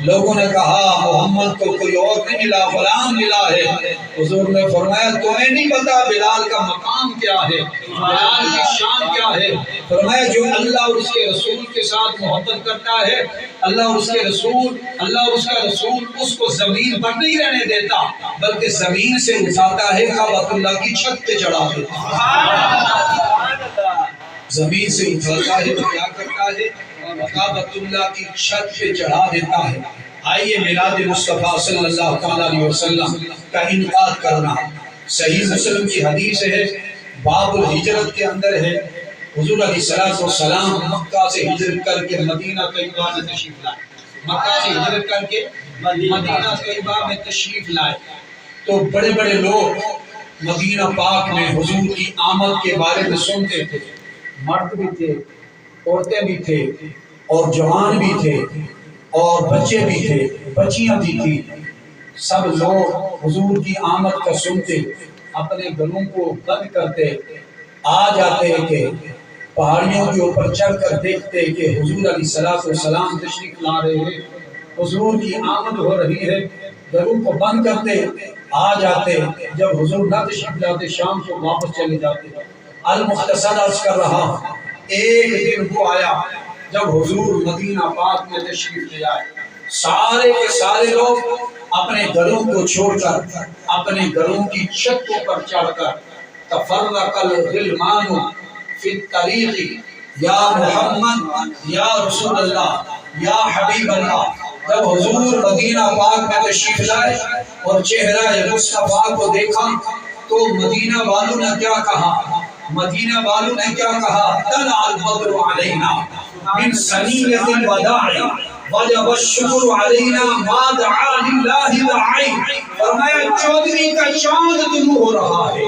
Speaker 4: لوگوں نے کہا محمد کو کوئی اور نہیں ملا، فلان ملا ہے۔ حضور نے فرمایا تمہیں نہیں پتا بلال کا مقام کیا ہے، بلال کی شان کیا ہے۔ فرمایا جو اللہ اور اس کے رسول کے ساتھ محبت کرتا ہے، اللہ اور اس کا رسول اس کو زمین پر نہیں رہنے دیتا، بلکہ زمین سے اٹھاتا ہے، کعبۃ اللہ کی چھت پہ چڑھا دیتا ہے۔ زمین سے اٹھاتا ہے تو کیا کرتا ہے؟ کعبۃ اللہ کی چھت پہ چڑھا دیتا ہے۔ آئیے میلاد مصطفیٰ صلی اللہ تعالیٰ علیہ وسلم کا انعقاد کرنا۔ صحیح مسلم کی حدیث ہے، باب الہجرت کے اندر ہے، حضور علیہ السلام مکہ سے ہجرت کر کے مدینہ طیبہ میں تشریف لائے۔ مکہ سے ہجرت کر کے مدینہ طیبہ میں تشریف لائے تو بڑے بڑے لوگ مدینہ پاک میں حضور کی آمد کے بارے میں سنتے تھے، مرد بھی تھے، عورتیں بھی تھے، اور جوان بھی تھے، اور بچے بھی تھے، بچیاں بھی تھی۔ سب لوگ حضور کی آمد کا سنتے، اپنے گھروں کو بند کرتے، آ جاتے کہ پہاڑیوں کے اوپر چڑھ کر دیکھتے کہ حضور علیہ السلام تشریف لا رہے ہیں، حضور کی آمد ہو رہی ہے، گھروں کو بند کرتے، آ جاتے، جب حضور نہ تشریف لاتے شام کو واپس چلے جاتے۔ المختصر عرض کر رہا ہوں، ایک دن وہ آیا جب حضور مدینہ پاک میں تشریف لے آئے، سارے کے سارے لوگ اپنے گھروں کو چھوڑ کر اپنے گھروں کی چھتوں پر چڑھ کر تفرق الغلمان فی الطریق یا محمد یا رسول اللہ یا حبیب اللہ۔ جب حضور مدینہ پاک میں تشریف لائے اور چہرہ مصطفیٰ کو دیکھا تو مدینہ والوں نے کیا کہا؟ مدینہ والوں نے کیا کہا؟ طلع البدر علینا من ثنیۃ الوداع وجب الشکر علینا ما دعا للہ داعی۔ فرمایا 14ویں کا چاند طلوع ہو رہا ہے،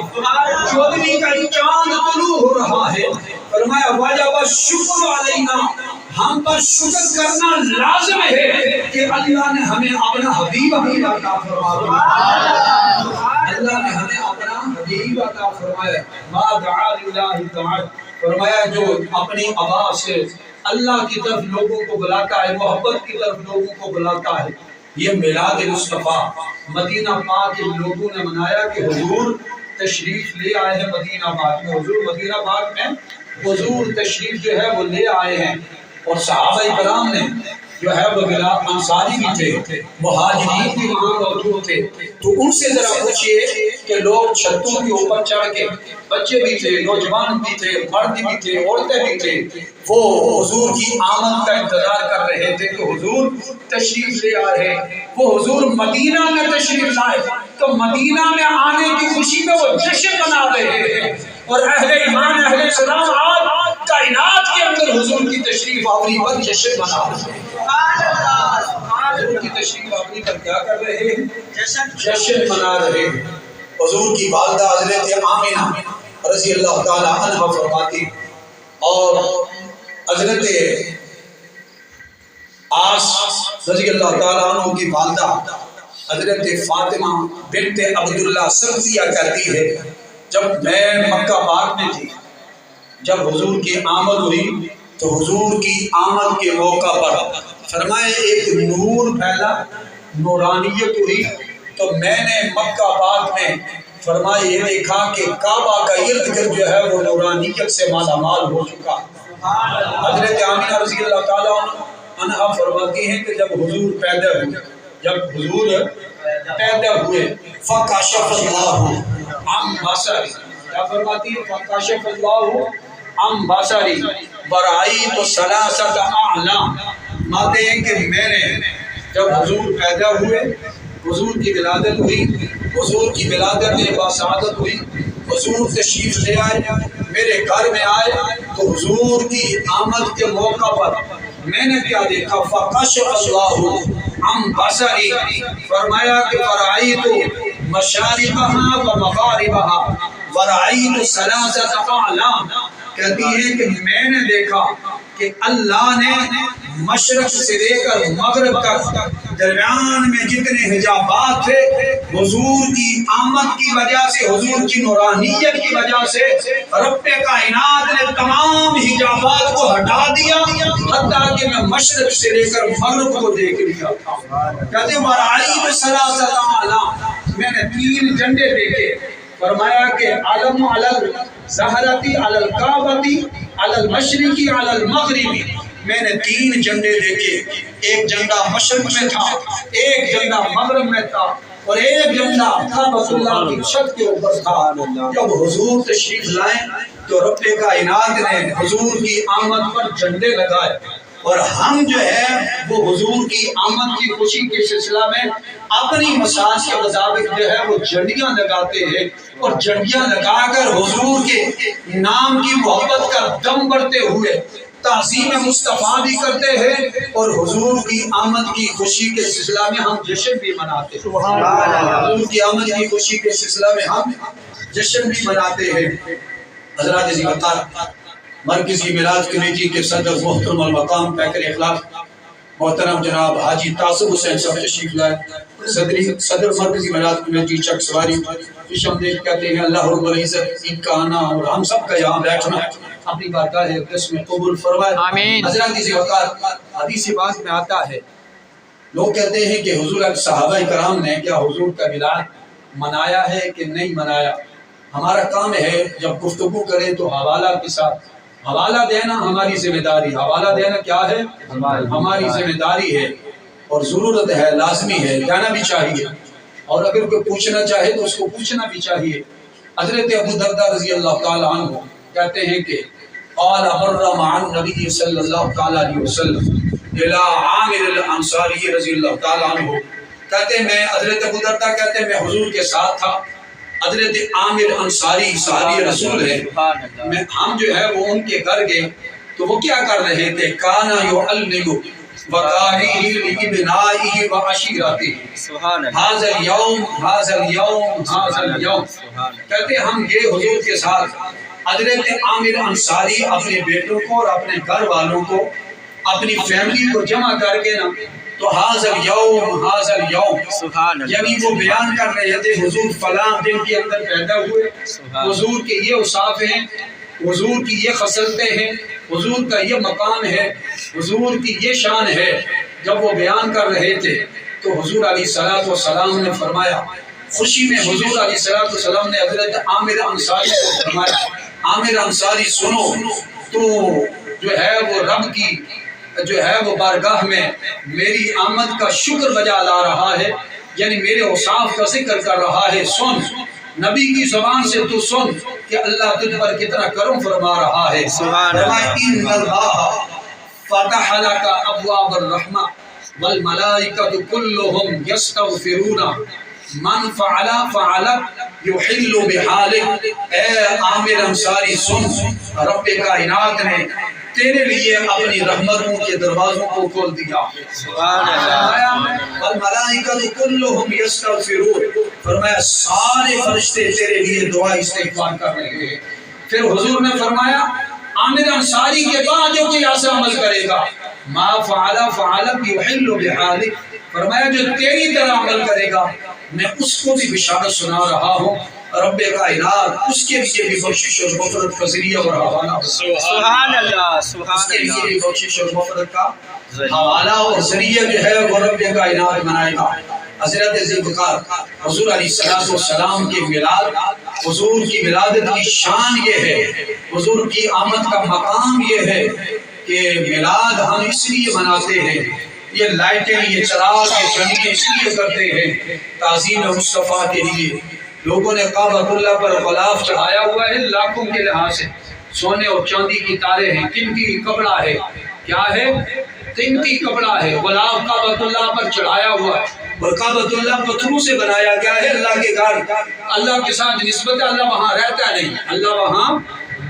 Speaker 4: 14ویں کا چاند طلوع ہو رہا ہے۔ فرمایا وجب الشکر علینا، ہم پر شکر کرنا لازم ہے کہ اللہ نے ہمیں اپنا حبیب عطا فرمایا، اللہ نے ہمیں اپنا حبیب عطا فرمایا۔ ما دعا للہ داعی، فرمایا جو اپنی آواز سے اللہ کی طرف لوگوں کو بلاتا ہے، محبت کی طرف لوگوں کو بلاتا ہے۔ یہ میلاد مصطفیٰ مدینہ پاک کے لوگوں نے منایا کہ حضور تشریف لے آئے ہیں مدینہ پاک میں، حضور مدینہ پاک میں حضور تشریف جو ہے وہ لے آئے ہیں۔ اور صحابہ کرام نے جو ہے وہ بلال انصاری بھی تھے، مہاجرین بھی وہاں موجود تھے، تو ان سے ذرا پوچھئے کہ لوگ چھتوں کے اوپر چڑھ کے، بچے بھی تھے، نوجوان بھی تھے، مرد بھی تھے، عورتیں بھی تھے، وہ حضور کی آمد کا انتظار کر رہے تھے کہ حضور تشریف لے آ رہے ہیں۔ وہ حضور مدینہ میں تشریف لائے تو مدینہ میں آنے کی خوشی میں وہ جشن منا رہے ہیں، اور اہل ایمان اہل اسلام آج کائنات کے اندر حضور کی تشریف آوری پر جشن منا رہے ہیں۔ حضور کی تشریف آوری پر کیا کر رہے ہیں؟ جشن منا رہے ہیں۔ حضور کی والدہ حضرت آمینہ رضی اللہ تعالی عنہ فرماتی، اور حضرت آس رضی اللہ تعالی عنہ کی والدہ حضرت فاطمہ بنت عبداللہ سمسیہ کہتی ہے، جب میں مکہ پاک میں تھی، جب حضور کی آمد ہوئی تو حضور کی آمد کے موقع پر فرمائے ایک نور پھیلا، نورانیت ہوئی، تو میں نے مکہ پاک میں فرمائے یہ دیکھا کہ کعبہ کا ارد گرد جو ہے وہ نورانیت سے مالا مال ہو چکا۔ حضرت آمینہ رضی اللہ تعالیٰ عنہ فرماتی ہیں کہ جب حضور پیدا ہوئے فَكَشَفَ اللَّهُ عَن بَصَرِي، کیا فرماتی ہے؟ فَكَشَفَ اللَّهُ عَن بَصَرِي وَرَأَيْتُ ثَلَاثَةَ أَعْلَامٍ۔ ماتے ہیں کہ میں نے جب حضور پیدا ہوئے، حضور کی ولادت ہوئی، حضور کی ولادت باسعادت ہوئی، حضور تشریف لے آئے، میرے گھر میں آئے، تو حضور کی آمد کے موقع پر میں نے کیا دیکھا؟ فَكَشَفَ اللَّهُ عَن بَصَرِي، فرمایا کہ وَرَأَيْتُ مَشَارِقَهَا وَمَغَارِبَهَا وَرَأَيْتُ ثَلَاثَةَ أَعْلَامٍ، کہتی ہے کہ میں نے دیکھا کہ اللہ نے مشرق سے لے کر مغرب تک درمیان میں جتنے حجابات تھے حضور کی آمد کی وجہ سے، حضور کی نورانیت کی وجہ سے رب کائنات نے تمام حجابات کو ہٹا دیا، حتیٰ کہ میں مشرق سے لے کر مغرب کو دیکھ لیا تھا۔ کہتے ہیں وَرَأَيْتُ ثَلَاثَةَ أَعْلَامٍ، میں نے 3 جھنڈے دیکھے، فرمایا کہ علم علی الزہرتی علی الکعبتی علی المشرقی علی المغربی، میں نے 3 جھنڈے دیکھے، ایک جھنڈا مشرق میں تھا، ایک جھنڈا مغرب میں تھا، اور ایک جھنڈا کعبۃ اللہ کی چھت کے اوپر تھا۔ جب حضور تشریف لائے تو رب کائنات نے حضور کی آمد پر جھنڈے لگائے، اور ہم جو ہے وہ حضور کی آمد کی خوشی کے سلسلہ میں اپنی مساج کے مطابق جو ہے وہ جھنڈیاں لگاتے ہیں، اور جھنڈیاں لگا کر حضور کے نام کی محبت کا دم بڑھتے ہوئے تعظیم مصطفیٰ بھی کرتے ہیں، اور حضور کی آمد کی خوشی کے سلسلہ میں ہم جشن بھی مناتے ہیں۔ حضور کی آمد کی خوشی کے سلسلہ میں ہم جشن بھی مناتے ہیں۔ حضرات عزیز وقار، مرکزی میلاد کمیٹی کے صدر محترم المقام پیکر اخلاق محترم جناب حاجی تاصب حسین صاحب تشریف لائے، صدر مرکزی میلاد کمیٹی چک سواری، خوش آمدید کہتے ہیں۔ اللہ رب العزت ان کا آنا اور ہم سب کا یہاں بیٹھنا اپنی بارگاہ اقدس میں قبول فرمائے، آمین۔ حضرات عزیز وقار، حدیث پاک میں آتا ہے، لوگ کہتے ہیں کہ حضور صحابہ کرام نے کیا حضور کا میلاد منایا ہے کہ نہیں منایا۔ ہمارا کام ہے جب گفتگو کریں تو حوالہ کے ساتھ، حوالہ دینا ہماری ذمہ داری، حوالہ دینا کیا ہے؟ ہماری ذمہ داری ہے، اور ضرورت ہے، لازمی ہے، جانا بھی چاہیے، اور اگر کوئی پوچھنا چاہے تو اس کو پوچھنا بھی چاہیے۔ حضرت ابو درداء رضی اللہ تعالی عنہ کہتے ہیں کہ قال مر مع النبی صلی اللہ تعالی علیہ وسلم الى عامر الانصاری رضی اللہ تعالی عنہ، کہتے ہیں میں حضرت ابو درداء کہتے ہیں میں حضور کے ساتھ تھا، حضرت عامر انصاری صحابی رسول ہے، ہم جو ہے وہ ان کے گھر گئے تو وہ کیا کر رہے تھے، کانا یعلم وقائه لابنائه وعشیرته هذا اليوم هذا اليوم هذا اليوم، کہتے ہم گئے حضور کے ساتھ، حضرت عامر انصاری اپنے بیٹوں کو اور اپنے گھر والوں کو، اپنی فیملی کو جمع کر کے نا تو هذا اليوم هذا اليوم، یعنی وہ بیان کر رہے تھے حضور فلاں دن کے اندر پیدا ہوئے، حضور کے یہ اوصاف ہیں، حضور کی یہ خصلتیں ہیں، حضور کا یہ مقام ہے، حضور کی یہ شان ہے۔ جب وہ بیان کر رہے تھے تو حضور علیہ الصلوۃ والسلام نے فرمایا، خوشی میں حضور علیہ الصلوۃ والسلام نے حضرت عامر انصاری کو فرمایا، عامر انصاری سنو، تو جو ہے وہ رب کی جو ہے وہ بارگاہ میں میری آمد کا شکر بجا لا رہا ہے، یعنی میرے اوصاف کا ذکر کر رہا ہے، سن، نبی کی زبان سے تو سن کہ اللہ تجھ پر کتنا کرم فرما رہا ہے۔ فرمایا ان اللہ فتح لک ابواب الرحمہ والملائکۃ کلہم یستغفرون من فعل فعلت یحل بحالک، اے عامر انصاری سن، رب کائنات نے تیرے لیے اپنی رحمتوں کے دروازوں کو کھول دیا۔ فرمایا والملائکۃ کلہم یستغفرون، فرمایا سارے فرشتے تیرے لیے دعا استغفار کر رہے ہیں۔ پھر حضور نے فرمایا عامر انصاری کے بعد جو کوئی ایسا عمل کرے گا ما فعل فعلت یحل بحالک، فرمایا جو تیری طرح عمل کرے گا میں اس کو بھی بشارت سنا رہا ہوں، رب کائنات اس کے لیے بھی بخشش اور مغفرت کا ذریعہ اور حوالہ، سبحان اللہ، اس کے لیے بھی بخشش اور مغفرت کا حوالہ اور ذریعہ جو ہے وہ رب کائنات بنائے گا۔ حضرت ذوالفقار حضور علیہ السلام کے میلاد، حضور کی ولادت کی شان یہ ہے، حضور کی آمد کا مقام یہ ہے کہ میلاد ہم اس لیے مناتے ہیں، یہ لائٹیں، یہ چراغ، یہ جھنڈے اس لیے کرتے ہیں تعظیم مصطفیٰ کے لیے۔ لوگوں نے کعبۃ اللہ پر غلاف چڑھایا ہوا ہے لاکھوں کے لحاظ سے، سونے اور چاندی کی تارے ہیں، قیمتی کپڑا ہے، کیا ہے؟ قیمتی کپڑا ہے، غلاف کعبۃ اللہ پر چڑھایا ہوا ہے، اور کعبۃ اللہ پتھروں سے بنایا گیا ہے، اللہ کے گھر، اللہ کے ساتھ نسبت، اللہ وہاں رہتا نہیں، اللہ وہاں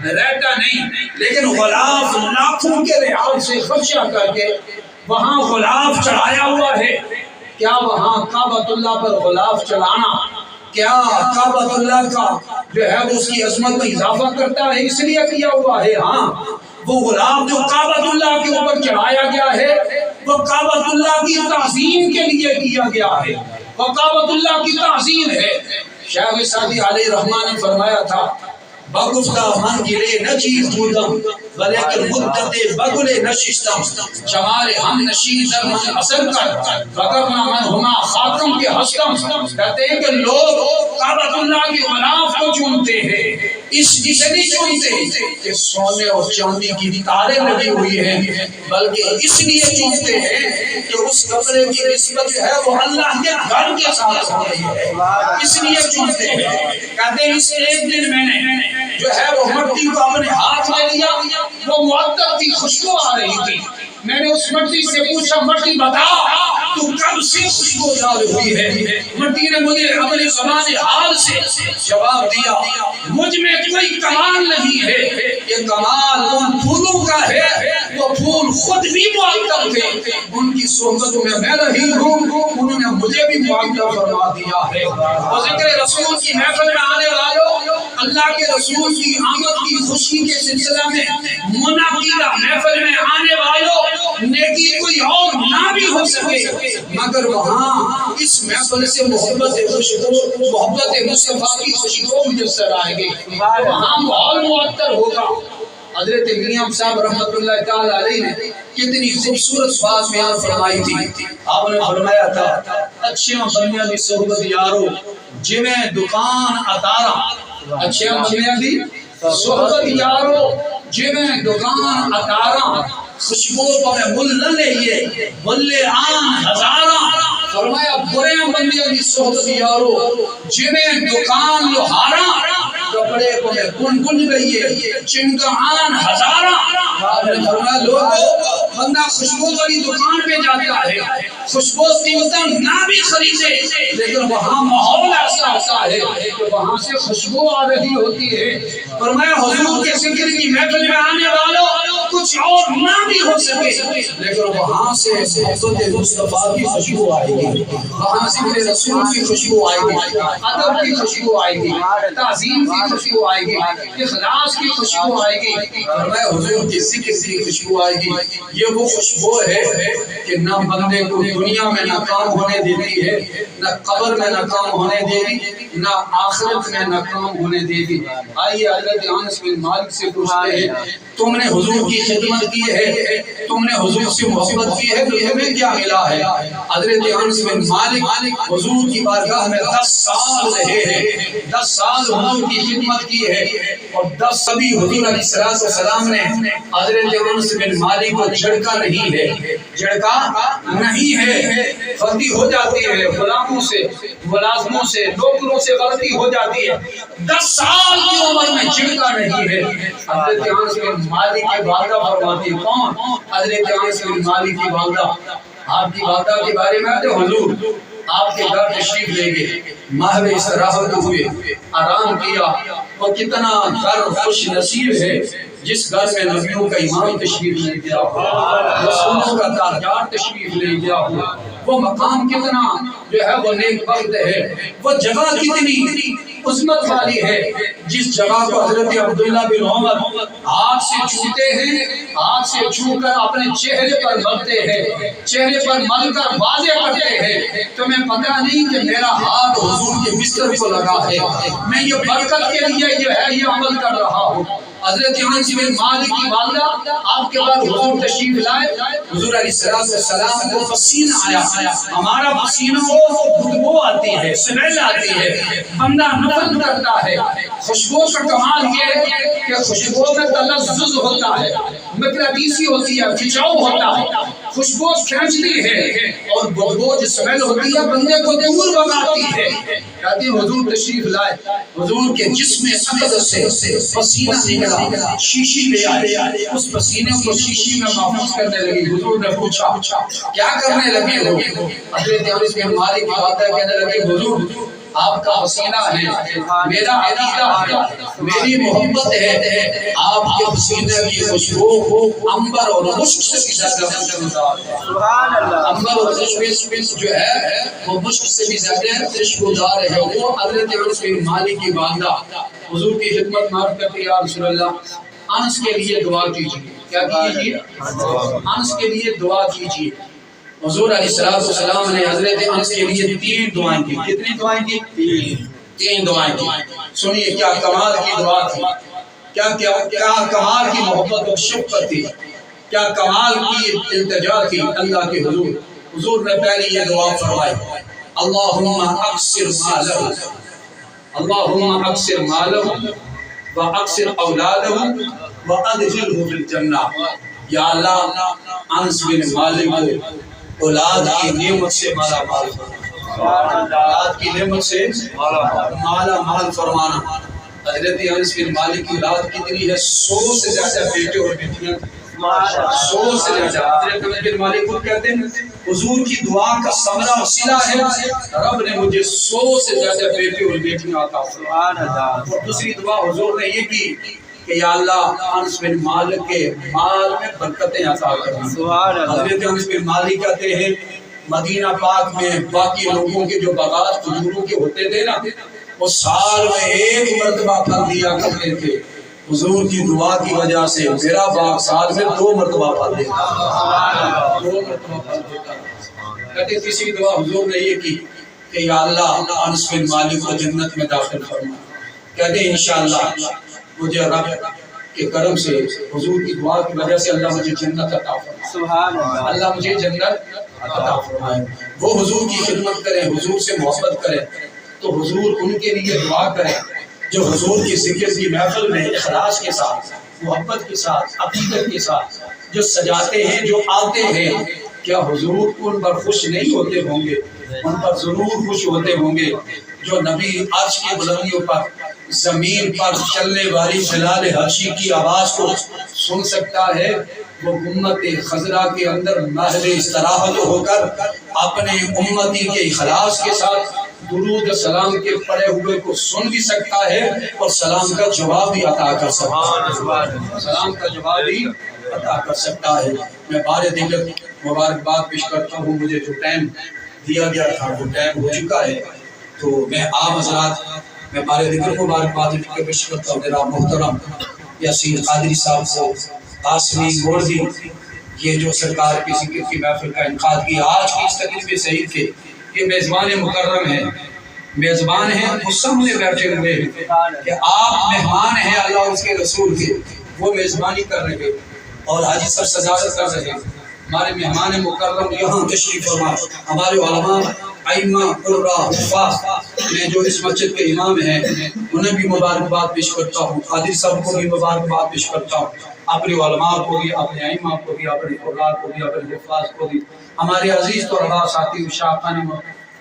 Speaker 4: رہتا نہیں، لیکن غلاف لاکھوں کے لحاظ سے خرچہ کر کے وہاں غلاف چڑھایا ہوا ہے۔ کیا وہاں کعبۃ اللہ پر غلاف چڑھانا کیا کعبۃ اللہ کا جو ہے وہ اس کی عظمت میں اضافہ کرتا ہے؟ اس لیے کیا ہوا ہے، ہاں، وہ غلاف جو کعبۃ اللہ کے اوپر چڑھایا گیا ہے وہ کعبۃ اللہ کی تعظیم کے لیے کیا گیا ہے، وہ کعبۃ اللہ کی تعظیم ہے۔ شیخ سعدی علیہ رحمٰن نے فرمایا تھا بگفتہ من گلے نچیز بودم ولیکن مدت بگلے نشستم، جمال ہم نشین در من اثر کر وگرنہ من ہما خاتم کے ہستم۔ کہتے ہیں کہ لوگ کعبۃ اللہ کے غلاف کو چومتے ہیں، اس لیے نہیں چومتے کہ سونے اور چاندی کی تاریں لگی ہوئی ہیں، بلکہ اس لیے چومتے ہیں کہ اس کپڑے کی نسبت جو ہے وہ اللہ کے گھر کے ساتھ ہو رہی ہے، اس لیے چومتے ہیں۔ کہتے ہیں اس ایک دن میں نے جو ہے وہ مٹی کو اپنے ہاتھ میں لیا، وہ معطر کی خوشبو آ رہی تھی، میں نے اس مٹی سے پوچھا مٹی بتا تو کب سے خوشبو ڈال ہوئی ہے؟ مٹی نے مجھے اپنے زبان حال سے جواب دیا مجھ میں کوئی کمال نہیں ہے، یہ کمال ان پھولوں کا ہے، وہ پھول خود بھی معطر تھے، ان کی صحبت میں رہی ہوں، انہوں نے مجھے بھی معطر فرما دیا ہے۔ اور ذکر رسول کی محفل میں آنے والوں، اللہ کے رسول کی آمد کی خوشی کے سلسلہ میں منعقدہ محفل میں آنے والوں، نیکی کوئی اور نہ بھی ہو سکے مگر وہاں اس محفل سے محبت مصطفیٰ کی خوشبو میسر آئے گی، وہاں ماحول معطر ہوگا۔ حضرت میاں صاحب رحمۃ اللہ تعالی علیہ نے کتنی خوبصورت بات بیان فرمائی تھی، آپ نے فرمایا تھا اچھیاں بندیاں دی صحبت یارو جویں دکان اتارا، اچھیاں بندیاں دی صحبت یارو جویں دکان اتارا، خوشبو پہ مل نہ لئیے ملے آن ہزارہ۔ فرمایا برے بندیاں دی صحبت یارو جویں دکان لوہارا، کپڑے کو میں گن گئیے چنگا آن ہزارہ۔ آپ نے فرمایا لوگو بندہ خوشبو والی دکان پہ جاتا ہے، خوشبو قیمتاں نہ بھی خریدے لیکن وہاں ماحول ایسا ہوتا ہے کہ وہاں سے خوشبو آ رہی ہوتی ہے۔ فرمایا حضور کے ذکر کی محفل میں آنے والوں کچھ اور نہ بھی ہو سکے لیکن وہاں سے محبت مصطفیٰ کی خوشبو آئے گی، وہاں ذکر رسول کی خوشبو آئے گی، ادب کی خوشبو آئے گی، تعظیم کی خوشبو آئے گی، اخلاص کی خوشبو آئے گی۔ فرمایا حضور کے ذکر کی خوشبو آئے گی، یہ وہ خوشبو ہے کہ نہ بندے کو دنیا میں ناکام ہونے دیتی ہے، نہ قبر میں ناکام ہونے دے گی، نہ آخرت میں ناکام ہونے دے گی۔ آئیے حضرت انس بن مالک سے پوچھتے ہیں تم نے حضور کی خدمت کی ہے، تم نے حضور سے محبت کی ہے تو تمہیں کیا ملا ہے؟ حضرت انس بن مالک حضور کی بارگاہ میں 10 سال رہے ہیں، 10 سال حضور کی خدمت کی ہے، اور 10 کبھی حضور علیہ السلام نے حضرت انس بن مالک کو جھڑکا نہیں ہے، جھڑکا نہیں ہے، غلطی ہو جاتی ہے، غلاموں سے ملازموں سے نوکروں سے غلطی ہو جاتی ہے، 10 سال کی عمر میں جھڑکا نہیں ہے۔ حضرت انس بن مالک کی والدہ فرماتی ہے کون؟ حضرت انس بن مالک کی والدہ، آپ کی والدہ کے بارے میں آتے حضور آپ کے گھر تشریف لے گئے، محو استراحت ہوئے، آرام کیا، اور کتنا گھر خوش نصیب ہے جس گھر میں نبیوں کا امام تشریف لے گیا ہو، رسولوں کا تاجدار تشریف لے گیا ہو، وہ مقام کتنا جو ہے وہ نیک بخت ہے، وہ جگہ کتنی عظمت والی ہے جس جگہ کو حضرت عبداللہ بن عمر ہاتھ سے چھوتے ہیں، ہاتھ سے چھو کر اپنے چہرے پر ملتے ہیں، چہرے پر مل کر واضح کرتے ہیں تمہیں پتہ نہیں کہ میرا ہاتھ حضور کے بستر کو لگا ہے، میں یہ برکت کے لیے جو ہے یہ عمل کر رہا ہوں۔ حضرت انس بن مالک کی والدہ آپ کے بعد حضور تشریف لائے، حضور علیہ السلام کو پسینہ آیا، ہمارا پسینہ ہو بدبو آتی ہے، سمیل آتی ہے، بندہ نفرت کرتا ہے۔ خوشبو کا کمال یہ ہے کہ خوشبو میں تلذذ ہوتا ہے، مقناطیسی ہوتی ہے، کھچاؤ ہوتا ہے، خوشبو کھینچتی ہے، اور بدبو جو سمیل ہوتی ہے بندے کو دور بھگاتی ہے۔ کہتے ہیں حضور تشریف لائے، حضور کے جسم اقدس سے پسینہ نکلا، شیشی لے آئے، اس پسینے کو شیشی میں محفوظ کرنے لگی۔ حضور نے پوچھا کیا کرنے لگے ہو؟ حضرت انس بن مالک کی والدہ کہنے لگے حضور آپ کا پسینہ ہے، میرا عقیدہ ہے، میری محبت ہے، آپ کے پسینے کی خوشبو عنبر اور مشک سے بھی زیادہ خوشبودار ہے، عنبر اور مشک جو ہے وہ مشک سے بھی زیادہ خوشبودار ہے۔ وہ حضرت انس بن مالک کی والدہ حضور کی خدمت معرض کرتی یا رسول اللہ انس کے لیے دعا کیجیے. کیا کیجیے؟ انس کے لیے دعا کیجیے. حضور علیہ السلام نے حضرت انس کے لیے 3 دعائیں کی. کتنی دعائیں کی؟ 3 دعائیں کی. سنیے کیا کمال کی دعا تھی، کیا کمال کی محبت و شفقت تھی، کیا کمال کی التجا تھی اللہ کے حضور. حضور نے پہلے یہ دعا فرمائی، اللہم اکثر مالہ، اللہم اکثر مالہ و اکثر اولادہ و ادخلہ فی الجنہ. یا اللہ انس بن مالک کو اولاد کی نعمت سے مالا مال فرمانا، اولاد کی نعمت سے مالا مال فرمانا. حضرت انس بن مالک کی اولاد کتنی ہے؟ 100 سے زیادہ بیٹے اور بیٹیاں. 100 سے زیادہ. حضرت انس بن مالک کو کہتے ہیں حضور کی دعا کا ثمرہ و صلہ ہے رب نے مجھے 100 سے زیادہ بیٹے اور بیٹیاں عطا فرمائے. اور دوسری دعا حضور نے یہ کی کہ یا اللہ انس بن مالک کے مال میں برکتیں عطا کرنا. حضرت انس بن مالک کہتے ہیں مدینہ پاک میں باقی لوگوں کے جو باغات کھجوروں کے ہوتے تھے نا، وہ سال میں 1 مرتبہ پھل دیا کرتے تھے. حضور کی دعا کی وجہ سے میرا باغ سال میں 2 مرتبہ پھل دیتا، 2 مرتبہ پھل دیتا. کہتے تیسری دعا حضور نے یہ کی کہ یا اللہ انس بن مالک کو جنت میں داخل فرما. کہتے انشاءاللہ مجھے رب کے کرم سے حضور کی دعا کی وجہ سے اللہ مجھے جنت عطا فرمائے، اللہ مجھے جنت عطا فرمائے. وہ حضور کی خدمت کریں، حضور سے محبت کریں تو حضور ان کے لیے دعا کریں جو حضور کی ذکر کی محفل میں اخلاص کے ساتھ، محبت کے ساتھ، عقیدت کے ساتھ جو سجاتے ہیں، جو آتے ہیں. کیا حضور ان پر خوش نہیں ہوتے ہوں گے؟ ان پر ضرور خوش ہوتے ہوں گے. جو نبی عرش کی بلندیوں پر زمین پر چلنے والی جلال حبشی کی آواز کو سن سکتا ہے، وہ امت خضرا کے اندر ماہر استراحت ہو کر اپنے امتی کے اخلاص کے ساتھ درود و سلام کے پڑھے ہوئے کو سن بھی سکتا ہے اور سلام کا جواب بھی عطا کر سکتا ہے، سلام کا جواب بھی عطا کر سکتا ہے. میں بار دیگر مبارکباد پیش کرتا ہوں. مجھے جو ٹائم دیا گیا تھا وہ ٹائم ہو چکا ہے، تو میں آپ حضرات میں بار دیگر مبارکباد پیش کرتا ہوں. میرا محترم یاسین قادری صاحب کو قاسمی گورزی یہ جو سرکار کی ذکر کی محفل کا انعقاد کیا آج کی اس تقریب سعید کے، یہ میزبان مکرم ہیں، میزبان ہیں، وہ سامنے بیٹھے ہوئے ہیں کہ آپ مہمان ہیں اللہ اور اس کے رسول کے، وہ میزبانی کر رہے اور حاجی صاحب صدارت کر رہے. ہمارے مہمان مکرم یہاں تشریف فرما، ہمارے علماء ائمہ قرا حفاظ میں جو اس مسجد کے امام ہیں انہیں بھی مبارکباد پیش کرتا ہوں. قادری صاحب کو بھی مبارکباد پیش کرتا ہوں، اپنے علماء کو بھی، اپنے ائمہ کو بھی، اپنے قرا کو بھی، اپنے حفاظ کو بھی. ہمارے عزیز طلباء ساتھی شاخان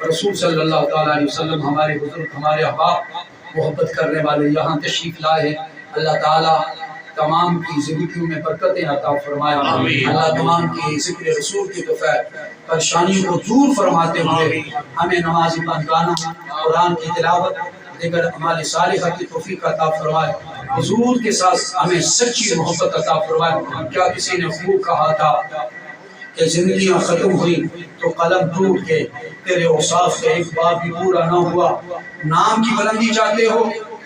Speaker 4: رسول صلی اللہ تعالیٰ علیہ وسلم، ہمارے بزرگ، ہمارے احباب، محبت کرنے والے یہاں تشریف لائے ہیں. اللہ تعالیٰ تمام کی زندگیوں میں برکتیں عطا فرمائے. اللہ تمام کی ذکر رسول کی توفیق پریشانیوں کو دور فرماتے ہوئے ہمیں نماز پنجگانہ، قرآن کی تلاوت، دیگر اعمال صالحہ کی توفیق عطا فرمائے. حضور کے ساتھ ہمیں سچی محبت عطا فرمائے. کیا کسی نے خوب کہا تھا کہ زندگیاں ختم ہوئی تو قلم ٹوٹ کے تیرے اوصاف کا ایک باب بھی پورا نہ ہوا. نام کی بلندی چاہتے ہو،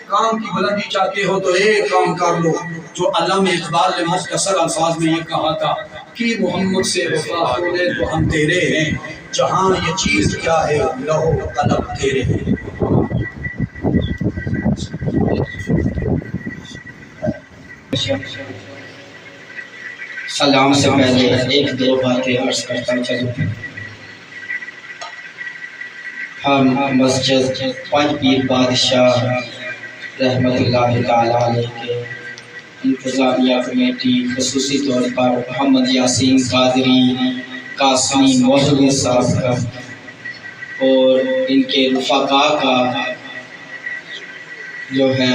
Speaker 4: کام کی بلندی چاہتے ہو تو ایک کام کر لو جو علامہ اقبال نے مختصر الفاظ میں یہ کہا تھا کہ محمد سے وفا ہو لے تو ہم تیرے ہیں، جہاں یہ چیز کیا ہے لہو قلم تیرے ہیں.
Speaker 6: سلام سے پہلے 1-2 باتیں عرض کرتا چلوں. ہم مسجد پنج پیر بادشاہ رحمت اللہ تعالیٰ علیہ کے انتظامیہ کمیٹی، خصوصی طور پر محمد یاسین قادری قاسمی مولوی صاحب کا اور ان کے رفقاء کا جو ہے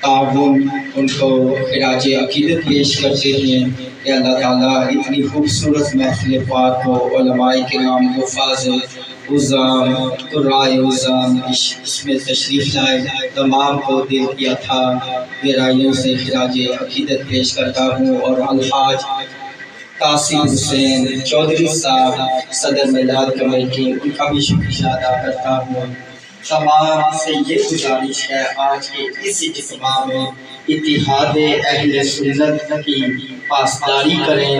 Speaker 6: تعاون، ان کو خراج عقیدت پیش کرتے ہیں کہ اللہ تعالیٰ اتنی خوبصورت محفل پاک کو علماء کرام، حفاظ عظام، قرائے عظام اس میں تشریف لائے، تمام کو دل کیا تھا. گہرائیوں سے خراج عقیدت پیش کرتا ہوں اور الحاج قاسم حسین چودھری صاحب صدر میلاد کمیٹی، ان کا بھی شکریہ ادا کرتا ہوں. تمام سے یہ گزارش ہے آج کے اس اجتماع میں اتحاد اہل سنت کی پاسداری کریں.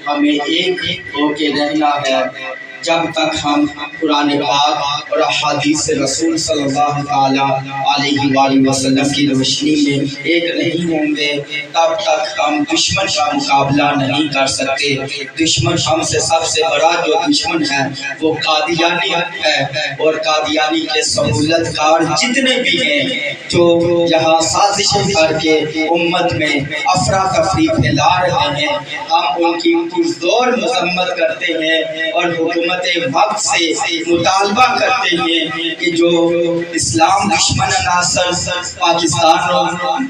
Speaker 6: ہمیں ایک ہو کے رہنا ہے. جب تک ہم قرآن پاک اور احادیث رسول صلی اللہ تعالیٰ علیہ وآلہ وسلم کی روشنی میں ایک نہیں ہوں گے تب تک ہم دشمن کا مقابلہ نہیں کر سکتے. دشمن ہم سے سب سے بڑا جو دشمن ہے وہ قادیانی ہے، اور قادیانی کے سہولت کار جتنے بھی ہیں جو یہاں سازشیں کر کے امت میں افراتفری پھیلا رہے ہیں، ہم ان کی پرزور مذمت کرتے ہیں اور حکومت وقت سے مطالبہ کرتے ہیں کہ جو اسلام دشمن عناصر پاکستان،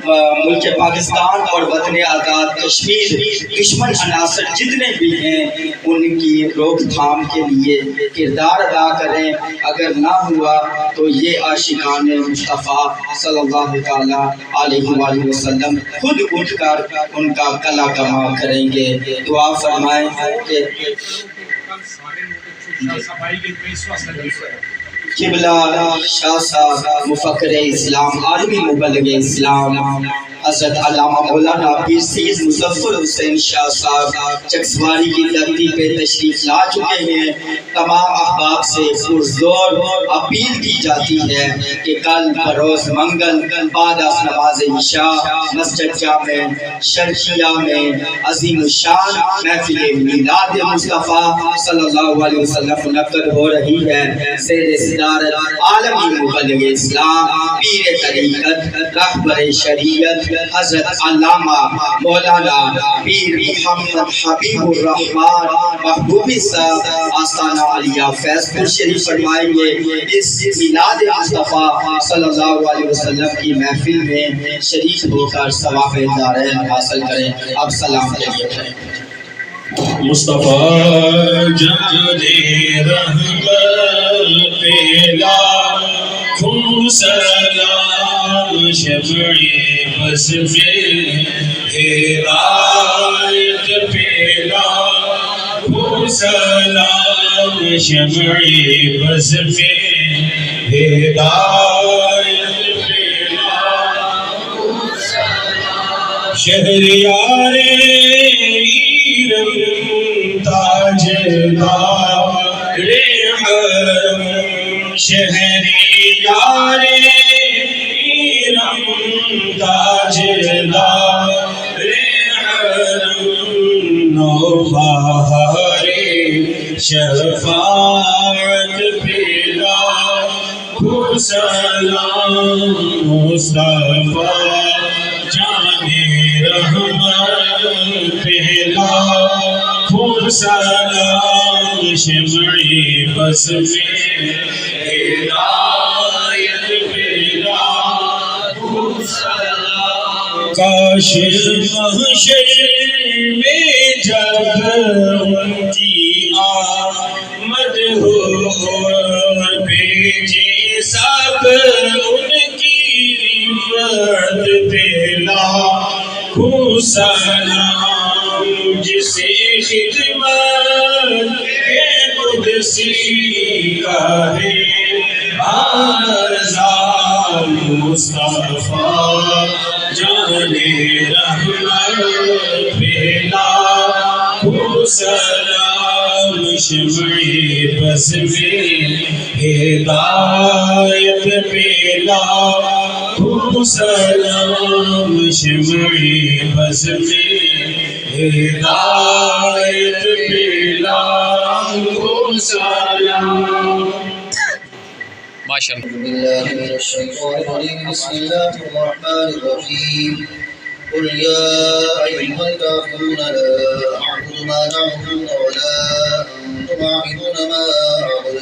Speaker 6: ملک پاکستان اور وطن آزاد کشمیر دشمن عناصر جتنے بھی ہیں ان کی روک تھام کے لیے کردار ادا کریں. اگر نہ ہوا تو یہ عاشقان مصطفیٰ صلی اللہ تعالیٰ علیہ وآلہ وسلم خود اٹھ کر ان کا کلا کما کریں گے. دعا فرمائیں کہ قبلہ شاہ صاحب مفکر اسلام، عالمی مبلغ اسلام حضرت علامہ مولانا پیر سید مظفر حسین شاہ صاحب چکسواری کی دھرتی پہ تشریف لا چکے ہیں. تمام احباب سے پرزور اپیل کی جاتی ہے کہ کل بروز منگل بعد از نماز عشاء مسجد جامع شرقیہ میں عظیم الشان محفل میلاد مصطفیٰ صلی اللہ علیہ وسلم منعقد ہو رہی ہے. زیر صدارت عالمی مبلغ اسلام، پیر طریقت، رہبر شریعت حضرت علامہ مولانا پیر محمد حبیب الرحمن محبوبی صاحب آستانہ علیہ فیض پور شریف فرمائیں گے. اس میلاد مصطفیٰ صلی اللہ علیہ وسلم کی محفل میں شریک ہو کر ثواب دارین حاصل کریں. اب سلام کے لیے کریں.
Speaker 1: مصطفیٰ جان رحمت پیلا خون سلام شمعِ بس میں ہدایت پیلا خون سلام شمعِ بس میں ہدایت پیلا شہریار تاجدار حرم شہریار تاجدار حرم نوبہار شفاعت پیلا سلام مصطفیٰ جان رحمت پیلا سلام شمعِ بس میں ہدایت پیلا کاش محشر میں جب ان کی آمد ہو اور بھیجے سب ان کی رفعت پیلا سلام جسے خدمت قدسی کا ہے آزاد مصطفیٰ جان رحمت پیلا سلام شمعِ بس میں ہدایت پیلا سلام شمعِ بس میں ہدایت پیلا سلام.
Speaker 5: ماشاء اللہ.
Speaker 3: بالله من الشيطان الرجيم. بسم الله الرحمن الرحيم. قل يا أيها الكافرون لا أعبد ما تعبدون ولا أنتم عابدون ما أعبد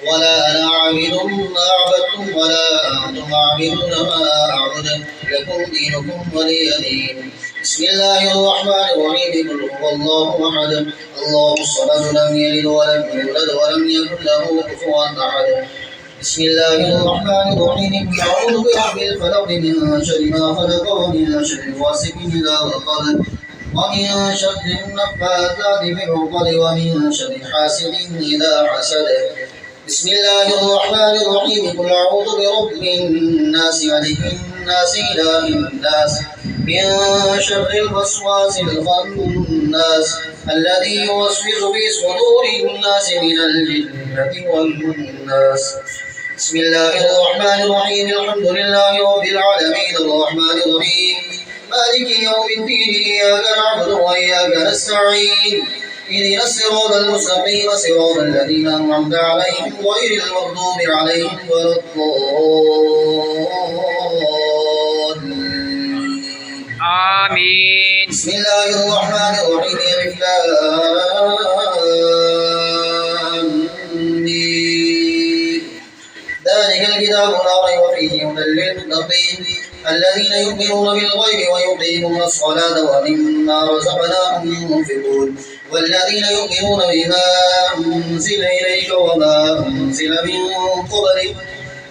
Speaker 3: ولا أنا عابد ما عبدتم ولا أنتم عابدون ما أعبد لكم دينكم ولي دين. بسم الله الرحمن الرحيم. قل هو الله أحد الله الصمد لم يلد ولم يولد ولم يكن له كفوا أحد. بسم الله الرحمن الرحيم. أعوذ برب الفلق من شر ما خلق ومن شر غاسق إذا وقب ومن شر النفاثات في العقد ومن شر حاسد إذا حسد. بسم الله الرحمن الرحيم قل أعوذ برب الناس ملك الناس إله الناس من شر الوسواس الخناس الذي يوسوس في صدور الناس من الجنة والناس. بسم الله الرحمن الرحيم الحمد لله رب العالمين الرحمن الرحيم مالك يوم الدين إياك نعبد وإياك نستعين اهدنا الصراط المستقيم صراط الذين أنعمت عليهم غير المغضوب عليهم ولا الضالين.
Speaker 5: آمين.
Speaker 3: بسم الله الرحمن الرحيم ألف لام ميم ذلك الكتاب لا ريب فيه هدى للمتقين الذين يؤمنون بالغيب ويقيمون الصلاة ومما رزقناهم ينفقون والذين يؤمنون بما أنزل إليك وما أنزل من قبلك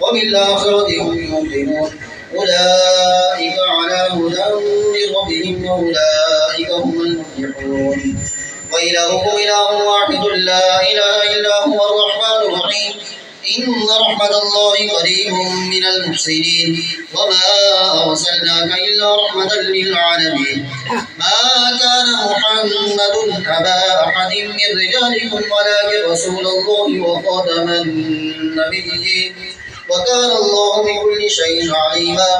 Speaker 3: وبالآخرة هم يوقنون أولئك على هدى من ربهم وأولئك هم المفلحون. وإلهكم إله واحد لا إله إلا هو الرحمن الرحيم إن رحمة الله قريب من المحسنين وما أرسلناك إلا رحمة للعالمين. ما كان محمد أبا أحد من رجالكم ولكن رسول الله وخاتم النبيين وكان الله بكل شيء عليما.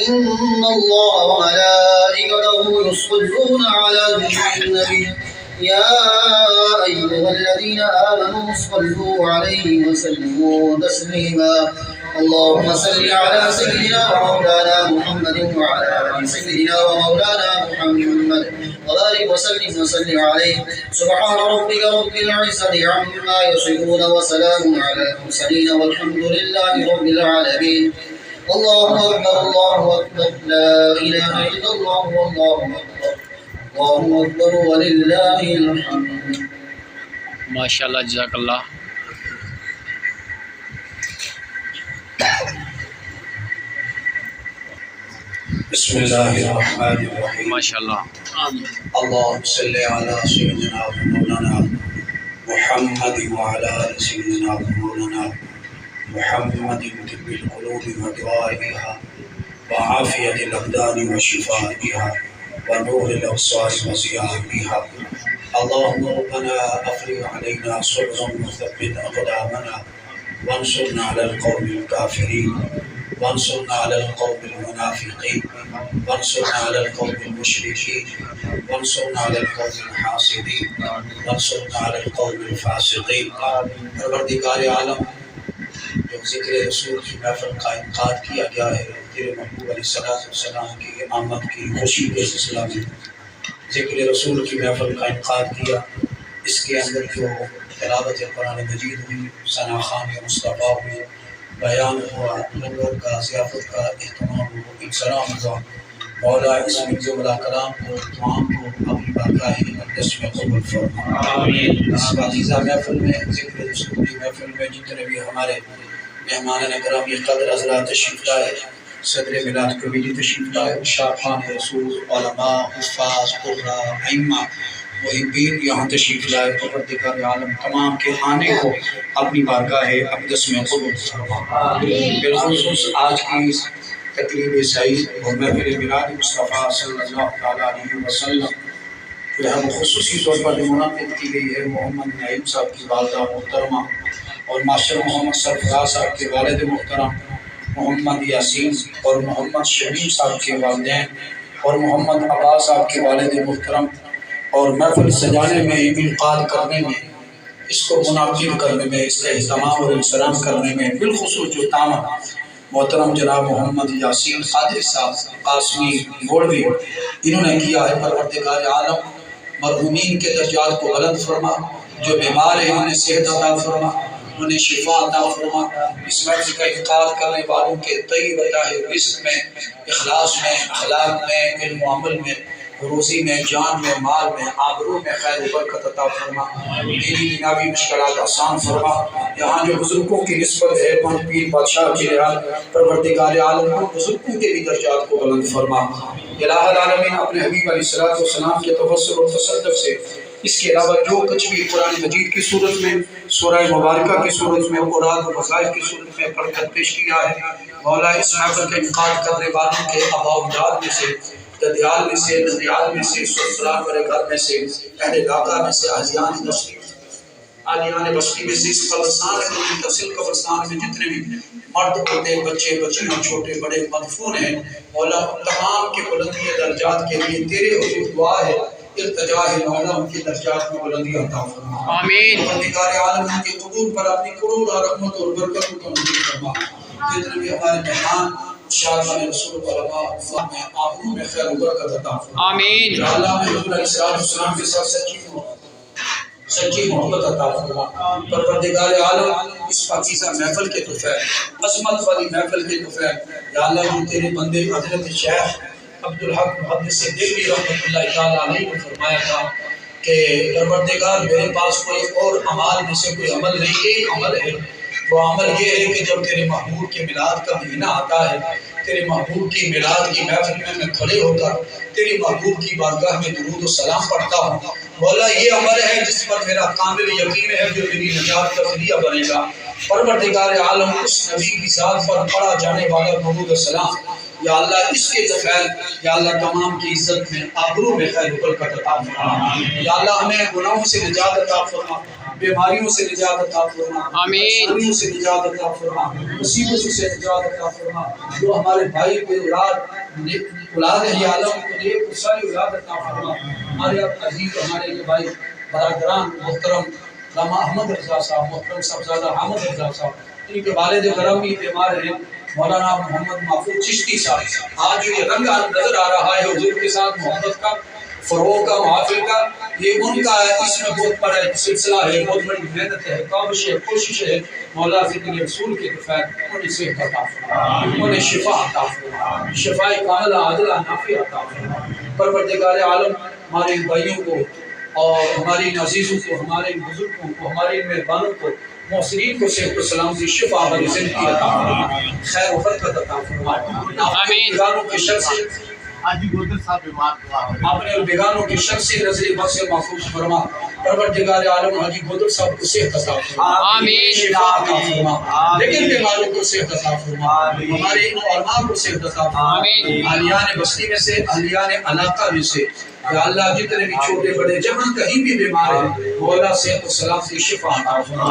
Speaker 3: إن الله وملائكته يصلون على النبي يا أيها الذين آمنوا صلوا عليه وسلموا تسليما. اللهم صل على سيدنا ومولانا محمد وعلى آل سيدنا ومولانا محمد وبارك وسلم عليه. سبحان ربك رب العزة عما يصفون وسلام على المرسلين والحمد لله رب العالمين. الله أكبر الله أكبر لا إله إلا الله والله أكبر الله أكبر ولله الحمد.
Speaker 5: ماشاء اللہ جزاک اللہ.
Speaker 4: بسم الله الرحمن الرحيم.
Speaker 5: ماشاء اللہ.
Speaker 4: اللهم صل على سيدنا ومولانا محمد وعلى آل سيدنا ومولانا محمد طب القلوب ودوائها وعافية الأبدان وشفائها ونور الأبصار وضيائها. اللهم ربنا أفرغ علينا صبرا وثبت أقدامنا وانصرنا على القوم الكافرين وانصرنا على القوم المنافقين وانصرنا على القوم المشركين وانصرنا على القوم الحاسدين وانصرنا على القوم الفاسقين. پروردگار عالم، جو ذکر رسول کی محفل کا انعقاد کیا گیا ہے تیرے محبوب علیہ السلام کی آمد کی خوشی کے سلسلہ میں ذکر رسول کی محفل کا انعقاد کیا، اس کے اندر جو تلاوت قرآن مجید ہوئی، ثنا خوانی مصطفیٰ ہوئی، بیان ہوا، لنگر کا ضیافت کا اہتمام ہوا، اکرام ہوا. مولا اس میں جملہ کلام کو تمام کو اپنی بارگاہ اقدس میں قبول فرما. اس عزیزہ محفل میں ذکر رسول کی محفل میں جتنے بھی ہمارے مہمان گرامی قدر حضرات تشریف لائے، صدر میلاد کمیٹی تشریف لائے، شارفان رسول، علماء، حفاظ، قرآ، ائمہ، محبین یہاں تشریف لائے، پروردگار عالم تمام کے آنے کو اپنی بارگاہ اقدس میں قبول فرما. بالخصوص آج کی تقریب سعید اور محفل میلاد مصطفیٰ صلی اللہ تعالیٰ علیہ وسلم جو ہے وہ خصوصی طور پر جو منعقد کی گئی ہے محمد نعیم صاحب کی والدہ محترمہ اور ماسٹر محمد سرفراز صاحب کے والد محترم محمد یاسین اور محمد شمیم صاحب کے والدین اور محمد عباس صاحب کے والد محترم، اور محفل سجانے میں، انعقاد کرنے میں، اس کو منعقد کرنے میں، اس کا اہتمام اور انصرام کرنے میں بالخصوص جو تعاون محترم جناب محمد یاسین قادری صاحب قاسمی گوڑوی انہوں نے کیا ہے. پروردگار عالم مرحومین کے درجات کو بلند فرما، جو بیمار ہیں انہیں صحت عطا فرما، انہیں شفا عطا فرما. اس محفل کا انعقاد کرنے والوں کے طیب عطا رزق میں، اخلاص میں، اخلاق میں، علم و عمل میں، روزی میں، جان میں، مال میں، آبرو میں خیر و برکت عطا فرما. دینی دنیاوی مشکلات آسان فرما. یہاں جو بزرگوں کی نسبت ہے پنج پیر بادشاہ کی رحمت، پروردگار عالم کو بزرگوں کے بھی درجات کو بلند فرما. الہ العالمین اپنے حبیب علیہ السلام کے تفسر اور تصدق سے اس کے علاوہ جو کچھ بھی قرآن مجید کی صورت میں، سورہ مبارکہ کی صورت میں، اوراد و وظائف کی صورت میں پڑھ کر پیش کیا ہے، مولا اس محفل کا انعقاد کرنے والوں کے آباء و اجداد میں سے، ددیال میں سے، ننیال میں سے، سسرال والے گھر میں سے، اہل علاقہ میں سے، آلیان بستی میں سے، اس قبرستان میں، منتصل قبرستان میں جتنے بھی مرد ہوتے، بچے بچیاں، چھوٹے بڑے مدفون ہیں، مولا تمام کے بلندی درجات کے لیے تیرے حضور دعا ہے، التجا ہے مولا ان کے درجات میں بلندی عطا فرما۔
Speaker 5: آمین۔
Speaker 4: پروردگار عالم ان کے قبور پر اپنی کروڑ رحمت اور برکت کو منظور فرما۔ جتنے بھی ہمارے مہمان شاہدان رسول علماء افام میں آبرو میں خیر و برکت عطا فرما۔
Speaker 5: آمین۔
Speaker 4: یا اللہ میں حضور علیہ السلام کے ساتھ سچی محبت عطا فرما۔ پروردگار عالم اس پاکیزہ محفل کے طفیل، عظمت والی محفل کے طفیل، یا اللہ جو تیرے بندے حضرت شیخ عبدالحق محدث دہلوی رحمۃ اللہ تعالیٰ علیہ نے فرمایا تھا کہ پروردگار میرے پاس کوئی اور عمال میں سے کوئی عمل نہیں، ایک عمل ہے، وہ عمل یہ ہے کہ جب تیرے محبوب کے میلاد کا مہینہ آتا ہے، تیرے محبوب کی میلاد کی محفل میں کھڑے ہو کر تیری محبوب کی بارگاہ میں درود و سلام پڑھتا ہوں۔ مولا یہ عمل ہے جس پر میرا کامل یقین ہے جو میری نجات کا ذریعہ بنے گا۔ پروردگار عالم اس نبی کی ذات پر پڑھا جانے والا درود و سلام یا اللہ اس کے دفعل یا اللہ تمام کی عزت میں آبرو میں خیر و برکت عطا فرما۔ یا اللہ ہمیں گناہوں سے نجات عطا فرما، بیماریوں سے نجات عطا فرما،
Speaker 5: آمین۔
Speaker 4: پریشانیوں سے نجات عطا فرما، مصیبتوں سے نجات عطا فرما۔ جو ہمارے بھائی بے اولاد ہے یا اللہ کو نیک ساری اولاد عطا فرما۔ ہمارے عزیز ہمارے یہ بھائی برادران محترم علامہ احمد رضا صاحب، محترم صاحبزادہ حامد رضا صاحب، ان کے والد گرامی بیمار ہیں، مولانا محمد محفوظ چشتی صاحب، آج یہ رنگ نظر آ رہا ہے حضور کے ساتھ محبت کا، فروغ کا، محافل کا، یہ ان کا اس میں بہت بڑا سلسلہ ہے، بہت بڑی محنت ہے، کاوش ہے، کوشش ہے۔ مولا ذکر رسول کے دفعہ انہیں صحت عطا فرما، انہیں شفا عطا فرما، شفاء کاملہ عاجلہ نافع عطا فرما۔ پروردگار عالم ہمارے ان بھائیوں کو اور ہمارے ان عزیزوں کو، ہمارے ان بزرگوں کو، ہمارے ان مہربانوں کو، محسنین کو صحت و سلامتی، شفا اور زندگی عطا فرما، خیر و برکت عطا فرما۔
Speaker 5: آمین۔
Speaker 4: بیگانوں کے شر سے
Speaker 2: حاجی گودر صاحب بیمار ہوا ہے۔
Speaker 4: اپنے بیگانوں کے شر سے نظر بد سے محفوظ فرما۔ پروردگار عالم حاجی گودر صاحب کو صحت عطا فرما،
Speaker 5: آمین۔
Speaker 4: شفا عطا فرما، لیکن بیماروں کو صحت عطا فرما، ہمارے ان علماء کو صحت عطا فرما،
Speaker 5: آمین۔
Speaker 4: اہلیان بستی میں سے، اہلیان علاقہ میں سے، یا اللہ جتنے بھی چھوٹے بڑے جہاں کہیں بھی بیمار ہیں، مولا صحت و سلامتی، شفا عطا فرما۔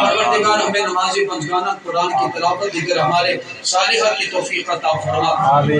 Speaker 4: پروردگار ہمیں نماز پنجگانہ قرآن کی تلاوت دیگر ہمارے صالحہ کی توفیق عطا فرما۔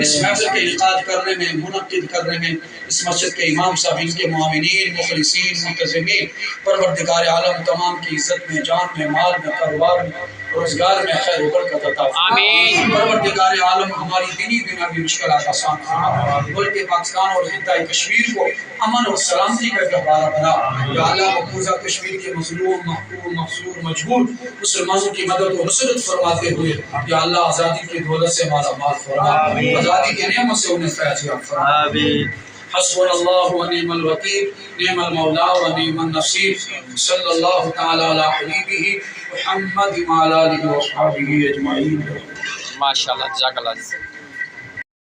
Speaker 4: اس محفل کے انعقاد کرنے میں، منعقد کرنے میں اس مسجد کے امام صاحب، ان کے معاونین، مخلصین، منتظمین، پروردگار عالم تمام کی عزت میں، جان میں، مال میں، کاروبار میں، روزگار میں خیر و برکت عطا فرما۔
Speaker 5: آمین۔
Speaker 4: پروردگار عالم ہماری دینی دنیاوی مشکلات آسان فرما، ملک پاکستان اور خطہ کشمیر کو امن اور سلامتی کا گہوارہ بنا۔ یا اللہ مقبوضہ کشمیر کے مظلوم، محکوم، محصور، مجبور مسلمانوں کی مدد و نصرت فرماتے ہوئے یا اللہ آزادی کی دولت سے مالا مال فرما، آزادی کی نعمت سے انہیں فیض یاب فرما۔ حسبنا اللہ و نعم الوکیل، نعم المولا و نعم النصیر، صلی اللہ تعالی علی حبیبہ محمد وعلی آلہ و اصحابہ اجمعین۔
Speaker 5: ماشاءاللہ، جزاک اللہ۔